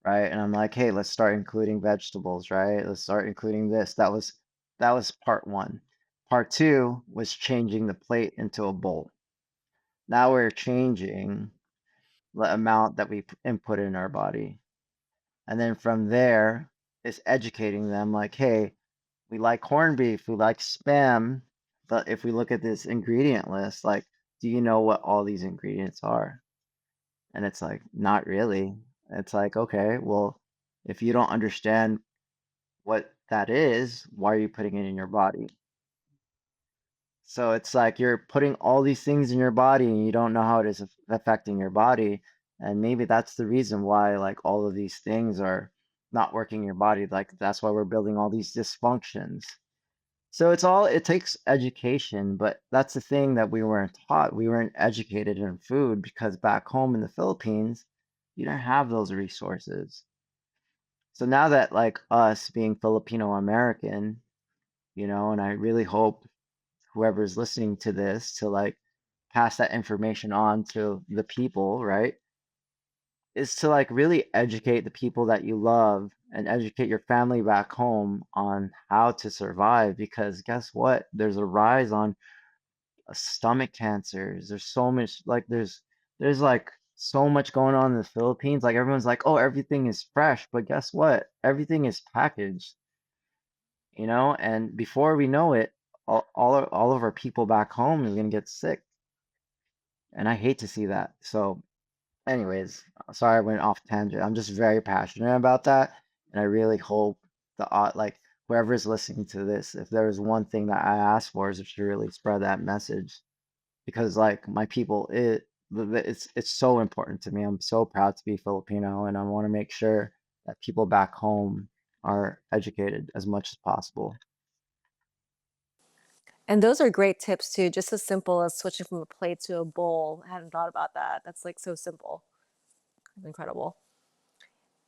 right? And I'm like, hey, let's start including vegetables, right? Let's start including this. That was part one. Part two was changing the plate into a bowl. Now we're changing the amount that we input in our body. And then from there, it's educating them like, hey, we like corned beef, we like spam, but if we look at this ingredient list, like, do you know what all these ingredients are? And it's like, not really. It's like, okay, well, if you don't understand what that is, why are you putting it in your body? So it's like you're putting all these things in your body and you don't know how it is affecting your body. And maybe that's the reason why like all of these things are not working in your body. Like that's why we're building all these dysfunctions. So it takes education, but that's the thing that we weren't taught. We weren't educated in food because back home in the Philippines, you don't have those resources. So now that like us being Filipino American, and I really hope whoever's listening to this to like pass that information on to the people, right? Is to like really educate the people that you love and educate your family back home on how to survive because guess what? There's a rise on stomach cancers. There's so much like there's like so much going on in the Philippines. Like everyone's like, "Oh, everything is fresh," but guess what? Everything is packaged, and before we know it, all of our people back home is gonna get sick, and I hate to see that. So, anyways, sorry I went off tangent. I'm just very passionate about that, and I really hope like whoever's listening to this, if there was one thing that I asked for, is if you really spread that message, because like my people, it's so important to me. I'm so proud to be Filipino, and I want to make sure that people back home are educated as much as possible. And those are great tips too, just as simple as switching from a plate to a bowl. I hadn't thought about that. That's like so simple. Incredible.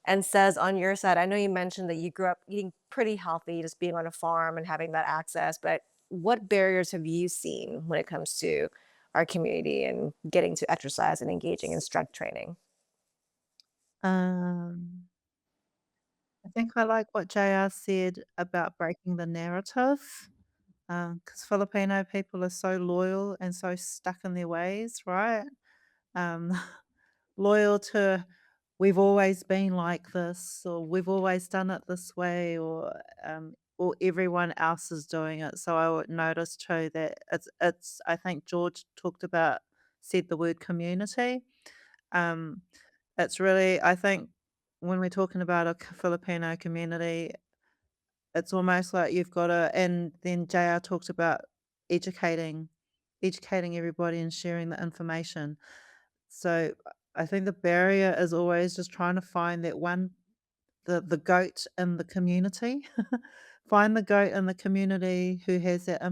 And says on your side, I know you mentioned that you grew up eating pretty healthy, just being on a farm and having that access, but what barriers have you seen when it comes to our community and getting to exercise and engaging in strength training? Um, I think I like what JR said about breaking the narrative, because Filipino people are so loyal and so stuck in their ways, right? Um, loyal to we've always been like this, or we've always done it this way, or everyone else is doing it. So I would notice too that it's. I think George said the word community. Um, it's really, I think, when we're talking about a Filipino community, it's almost like you've got to. And then JR talked about educating, educating everybody and sharing the information. So I think the barrier is always just trying to find that one, the goat in the community. Find the goat in the community who has that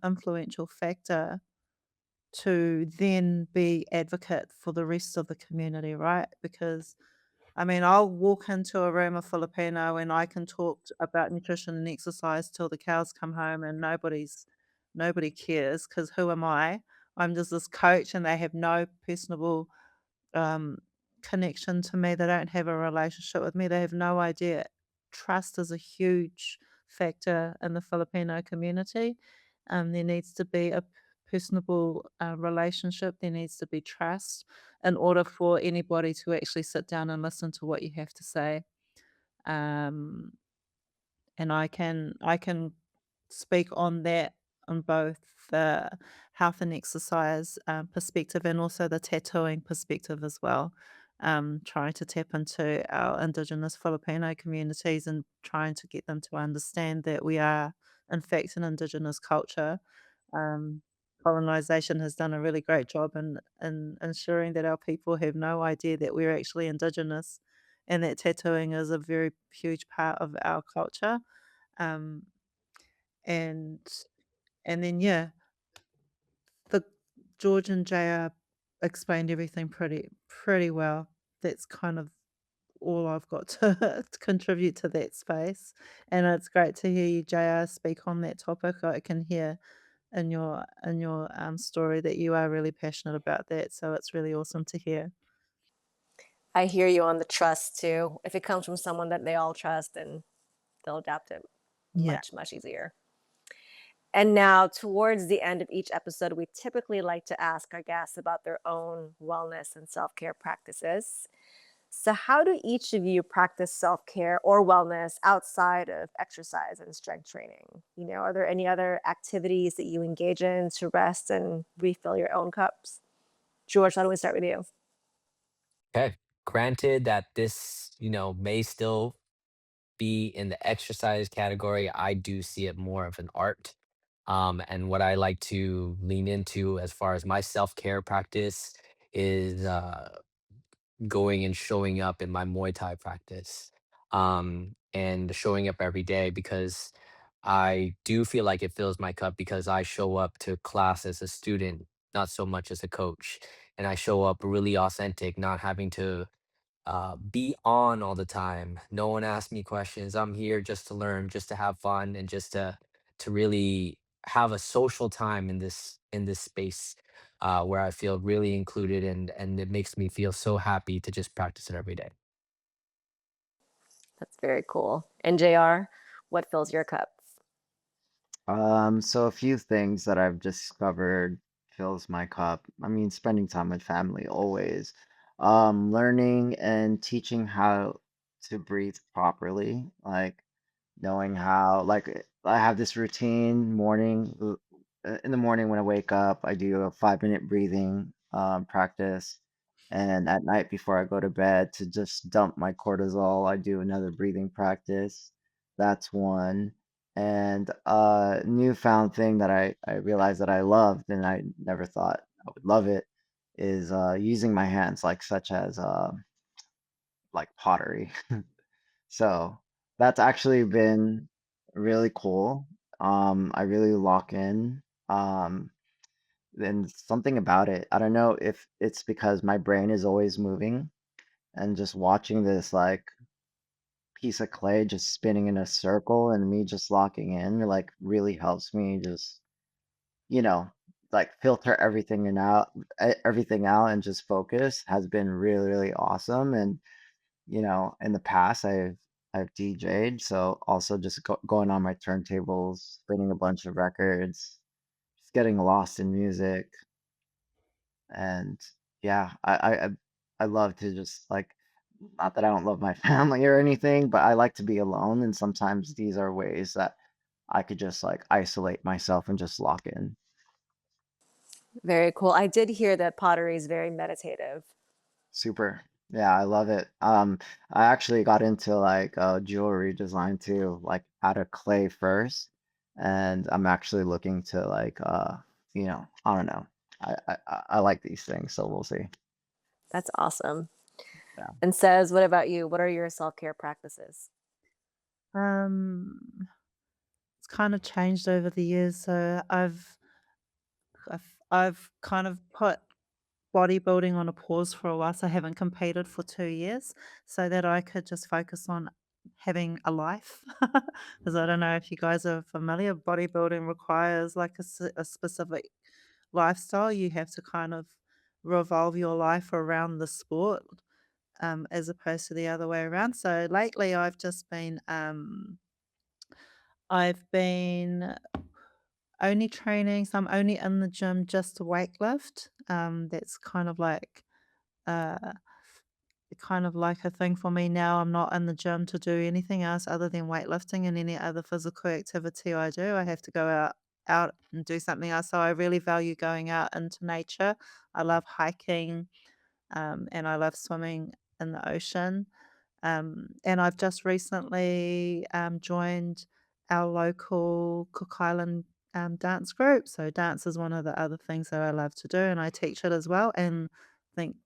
influential factor to then be advocate for the rest of the community, right? Because I mean, I'll walk into a room of Filipino and I can talk about nutrition and exercise till the cows come home and nobody cares because who am I? I'm just this coach and they have no personable um, connection to me. They don't have a relationship with me. They have no idea. Trust is a huge factor in the Filipino community. There needs to be a personable relationship. There needs to be trust in order for anybody to actually sit down and listen to what you have to say. Um, and I can speak on that on both the health and exercise perspective and also the tattooing perspective as well. Trying to tap into our Indigenous Filipino communities and trying to get them to understand that we are, in fact, an Indigenous culture. Um, Colonization has done a really great job in ensuring that our people have no idea that we're actually Indigenous and that tattooing is a very huge part of our culture. Um, and and then yeah, the George and JR explained everything pretty well. That's kind of all I've got to, to contribute to that space. And it's great to hear you, JR, speak on that topic. I can hear in your story that you are really passionate about that. So it's really awesome to hear. I hear you on the trust too. If it comes from someone that they all trust, then they'll adapt it Yeah. much easier. And now, towards the end of each episode, we typically like to ask our guests about their own wellness and self care practices. So, how do each of you practice self care or wellness outside of exercise and strength training? Are there any other activities that you engage in to rest and refill your own cups? George, why don't we start with you? Okay. Granted that this, may still be in the exercise category, I do see it more of an art. And what I like to lean into as far as my self care practice is going and showing up in my Muay Thai practice, and showing up every day because I do feel like it fills my cup because I show up to class as a student, not so much as a coach. And I show up really authentic, not having to be on all the time. No one asks me questions. I'm here just to learn, just to have fun, and just to really have a social time in this space where I feel really included, and it makes me feel so happy to just practice it every day. That's very cool. And JR, what fills your cup? So a few things that I've discovered fills my cup. I mean, spending time with family always. Learning and teaching how to breathe properly, like knowing how, I have this routine in the morning when I wake up, I do a 5 minute breathing practice. And at night before I go to bed to just dump my cortisol, I do another breathing practice. That's one. And a newfound thing that I realized that I loved and I never thought I would love it is using my hands, like such as like pottery. So that's actually been really cool. I really lock in. And something about it, I don't know if it's because my brain is always moving and just watching this like piece of clay just spinning in a circle and me just locking in like really helps me just, you know, like filter everything out and just focus has been really, really awesome. And in the past, I've DJ'd, so also just going on my turntables, spinning a bunch of records, just getting lost in music, and yeah, I love to just like, not that I don't love my family or anything, but I like to be alone, and sometimes these are ways that I could just like isolate myself and just lock in. Very cool. I did hear that pottery is very meditative. Super. Yeah, I love it. I actually got into like jewelry design too, like out of clay first, and I'm actually looking to like I don't know. I like these things, so we'll see. That's awesome. Yeah. And says, what about you? What are your self care practices? Um, it's kind of changed over the years. So I've kind of put bodybuilding on a pause for a while. So I haven't competed for 2 years, so that I could just focus on having a life. Because I don't know if you guys are familiar, bodybuilding requires like a specific lifestyle. You have to kind of revolve your life around the sport, as opposed to the other way around. So lately, I've been only training. So I'm only in the gym just to weight lift. That's uh, kind of like a thing for me now. I'm not in the gym to do anything else other than weightlifting, and any other physical activity I do, I have to go out and do something else. So I really value going out into nature. I love hiking, and I love swimming in the ocean. And I've just recently joined our local Cook Island dance group. So dance is one of the other things that I love to do, and I teach it as well. And I think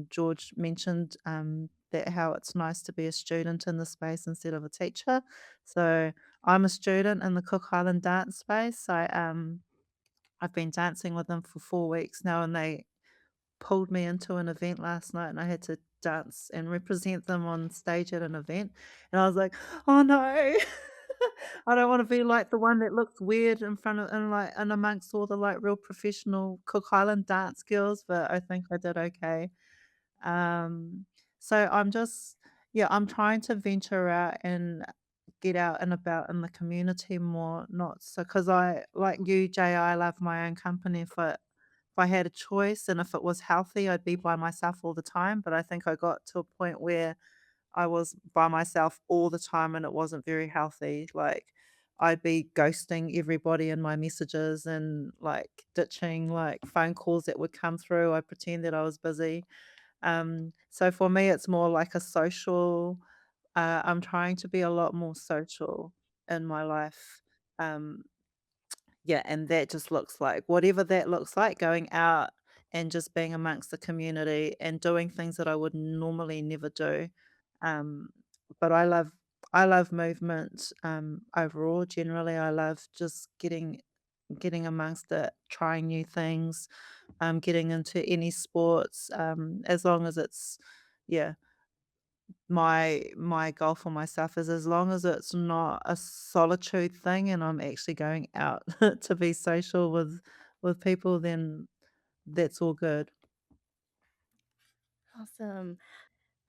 George mentioned that how it's nice to be a student in the space instead of a teacher. So I'm a student in the Cook Island dance space. I've been dancing with them for 4 weeks now, and they pulled me into an event last night, and I had to dance and represent them on stage at an event, and I was like, "Oh, no." I don't wanna be like the one that looks weird in front of and amongst all the, like, real professional Cook Island dance girls, but I think I did okay. Um, so I'm just yeah, I'm trying to venture out and get out and about in the community more, not so because I like you, Jay, I love my own company, I had a choice and if it was healthy, I'd be by myself all the time. But I think I got to a point where I was by myself all the time and it wasn't very healthy. Like I'd be ghosting everybody in my messages and like ditching like phone calls that would come through. I pretend that I was busy. So for me, it's more like a social. I'm trying to be a lot more social in my life. Um, yeah, and that just looks like whatever that looks like, going out and just being amongst the community and doing things that I would normally never do. Um, but I love movement overall. Generally, I love just getting amongst it, trying new things, getting into any sports, as long as it's yeah, my goal for myself is as long as it's not a solitude thing and I'm actually going out to be social with people, then that's all good. Awesome.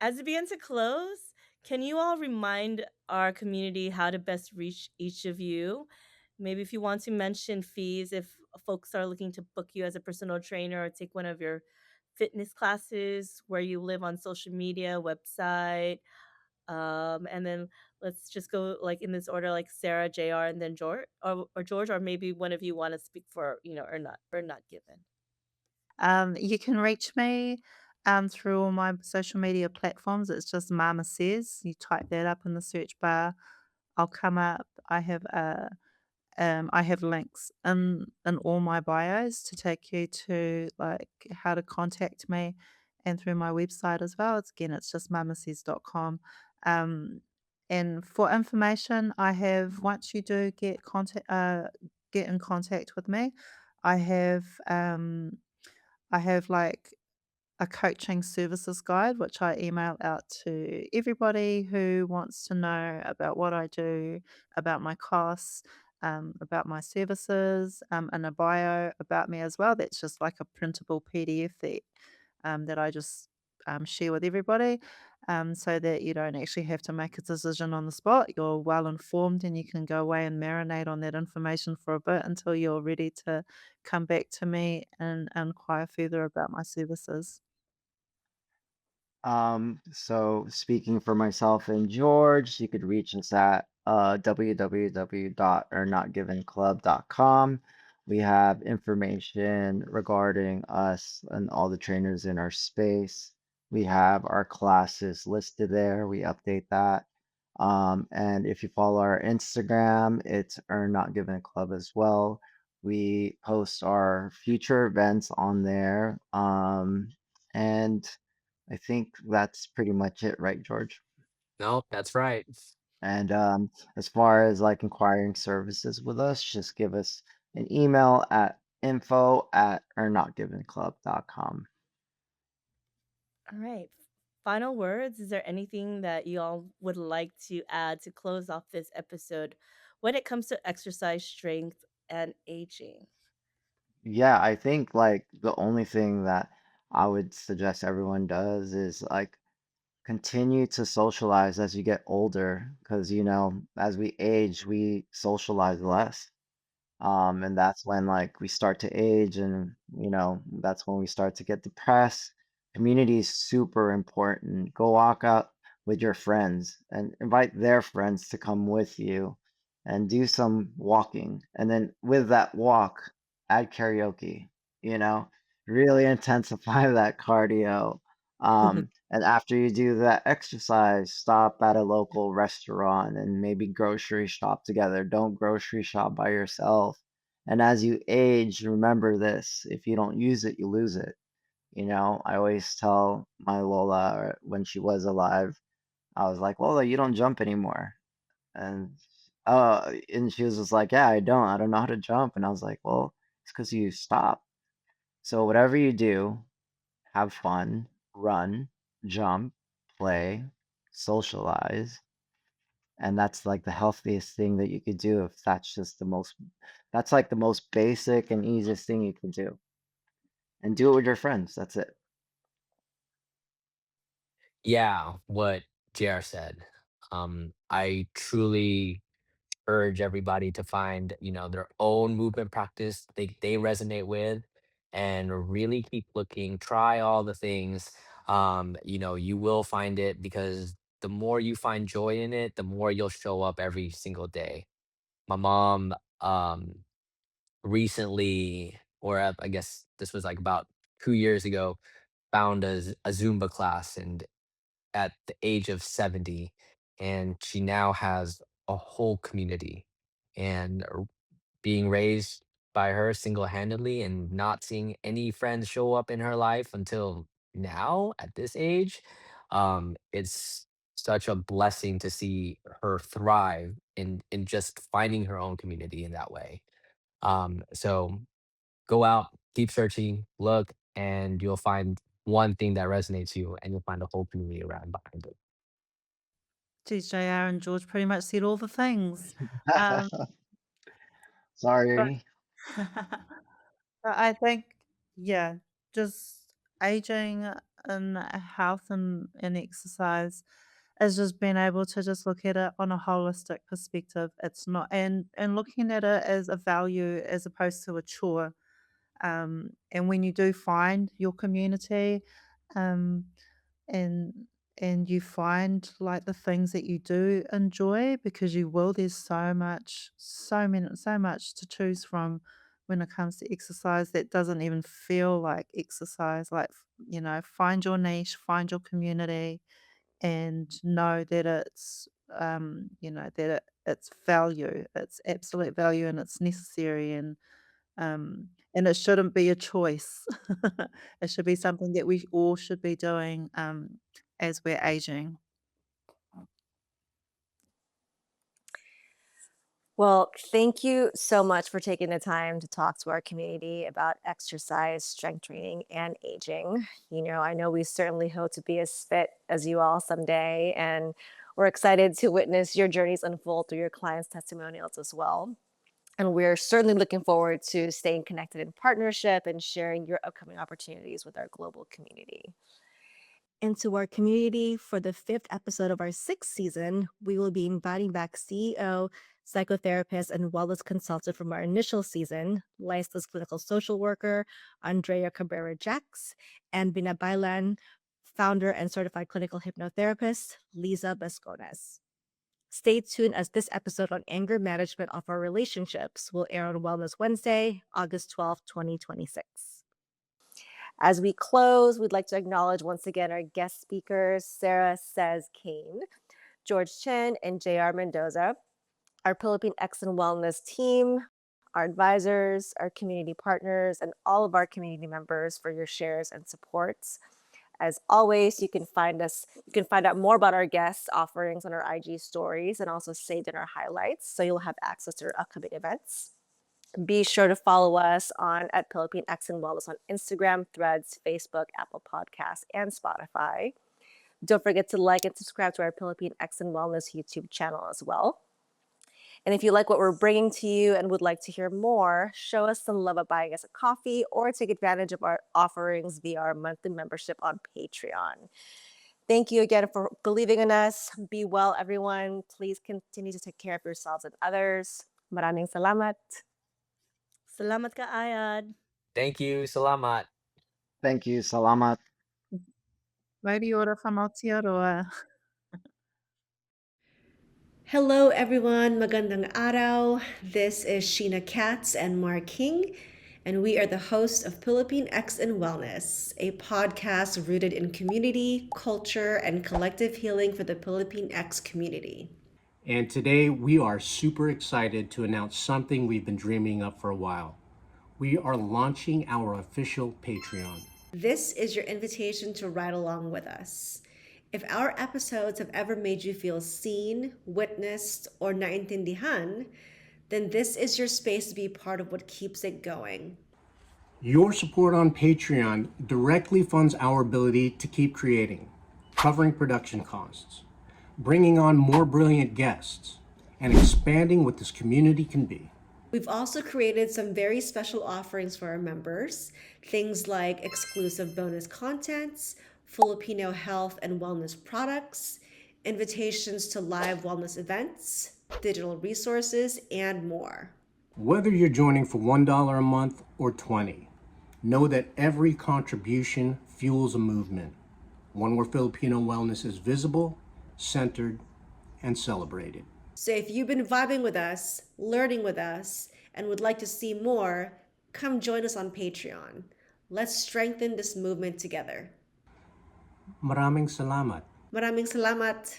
As we begin to close, can you all remind our community how to best reach each of you? Maybe if you want to mention fees, if folks are looking to book you as a personal trainer or take one of your fitness classes, where you live on social media, website, and then let's just go like in this order, like Sarah, JR, and then George, or George, or maybe one of you want to speak for, or not given. You can reach me through all my social media platforms. It's just Mama Says. You type that up in the search bar, I'll come up. I have links in all my bios to take you to like how to contact me and through my website as well. It's just mamasez.com. Um, and for information, I have once you do get in contact with me, I have like a coaching services guide, which I email out to everybody who wants to know about what I do, about my costs, about my services, and a bio about me as well. That's just like a printable PDF that I just share with everybody. So that you don't actually have to make a decision on the spot. You're well informed and you can go away and marinate on that information for a bit until you're ready to come back to me and inquire further about my services. So speaking for myself and George, you could reach us at www.ornotgivenclub.com. We have information regarding us and all the trainers in our space. We have our classes listed there. We update that. And if you follow our Instagram, it's Earn Not Given Club as well. We post our future events on there. And I think that's pretty much it, right, George? No, that's right. And as far as like inquiring services with us, just give us an email at info@ournotgivenclub.com. All right. Final words. Is there anything that you all would like to add to close off this episode when it comes to exercise, strength, and aging? Yeah, I think like the only thing that I would suggest everyone does is like continue to socialize as you get older, because as we age, we socialize less. And that's when like we start to age and that's when we start to get depressed. Community is super important. Go walk out with your friends and invite their friends to come with you and do some walking. And then with that walk, add karaoke, you know, really intensify that cardio. And after you do that exercise, stop at a local restaurant and maybe grocery shop together. Don't grocery shop by yourself. And as you age, remember this, if you don't use it, you lose it. I always tell my Lola, or when she was alive, I was like, Lola, you don't jump anymore. And and she was just like, yeah, I don't know how to jump. And I was like, well, it's because you stop. So whatever you do, have fun, run, jump, play, socialize. And that's like the healthiest thing that you could do if that's like the most basic and easiest thing you can do. And do it with your friends. That's it. Yeah, what JR said. I truly urge everybody to find, their own movement practice they resonate with and really keep looking, try all the things. You will find it, because the more you find joy in it, the more you'll show up every single day. My mom recently, or I guess this was like about 2 years ago, found a Zumba class, and at the age of 70, and she now has a whole community. And being raised by her single-handedly and not seeing any friends show up in her life until now at this age, it's such a blessing to see her thrive in just finding her own community in that way. So go out, keep searching, look, and you'll find one thing that resonates you, and you'll find a whole community around behind it. Geez, JR and George pretty much said all the things. Um, but Sorry. but I think, yeah, just aging and health and exercise is just being able to just look at it on a holistic perspective. It's not, and looking at it as a value as opposed to a chore. And when you do find your community, um, and and you find like the things that you do enjoy, because you will, there's so much to choose from when it comes to exercise that doesn't even feel like exercise. Like, find your niche, find your community, and know that it's value, it's absolute value, and it's necessary, and it shouldn't be a choice. It should be something that we all should be doing, as we're aging. Well, thank you so much for taking the time to talk to our community about exercise, strength training, and aging. I know we certainly hope to be as fit as you all someday, and we're excited to witness your journeys unfold through your clients' testimonials as well. And we're certainly looking forward to staying connected in partnership and sharing your upcoming opportunities with our global community. Into our community for the fifth episode of our sixth season, we will be inviting back CEO, psychotherapist, and wellness consultant from our initial season, licensed clinical social worker Andrea Cabrera Jax, and Binabaylan, founder and certified clinical hypnotherapist Lisa Bascones. Stay tuned, as this episode on anger management of our relationships will air on Wellness Wednesday, August 12th, 2026. As we close, we'd like to acknowledge once again our guest speakers, Mama Sez Kane, George Chen, and JayR Mendoza, our Pilipinx and Wellness team, our advisors, our community partners, and all of our community members for your shares and supports. As always, you can find out more about our guests' offerings on our IG stories and also saved in our highlights, so you'll have access to our upcoming events. Be sure to follow us at Pilipinx and Wellness on Instagram, Threads, Facebook, Apple Podcasts, and Spotify. Don't forget to like and subscribe to our Pilipinx and Wellness YouTube channel as well. And if you like what we're bringing to you and would like to hear more, show us some love by buying us a coffee or take advantage of our offerings via our monthly membership on Patreon. Thank you again for believing in us. Be well, everyone. Please continue to take care of yourselves and others. Maraming salamat. Salamat ka, Ayad. Thank you. Salamat. Thank you. Salamat. Radiota from Aotearoa. Hello, everyone. Magandang araw. This is Sheena Katz and Mark King, and we are the hosts of Pilipinx and Wellness, a podcast rooted in community, culture, and collective healing for the Pilipinx community. And today we are super excited to announce something we've been dreaming of for a while. We are launching our official Patreon. This is your invitation to ride along with us. If our episodes have ever made you feel seen, witnessed, or naintindihan, then this is your space to be part of what keeps it going. Your support on Patreon directly funds our ability to keep creating, covering production costs, bringing on more brilliant guests, and expanding what this community can be. We've also created some very special offerings for our members, things like exclusive bonus contents, Filipino health and wellness products, invitations to live wellness events, digital resources, and more. Whether you're joining for $1 a month or $20, Know that every contribution fuels a movement, one where Filipino wellness is visible, centered, and celebrated. So if you've been vibing with us, learning with us, and would like to see more, come join us on Patreon. Let's strengthen this movement together. Maraming salamat. Maraming salamat.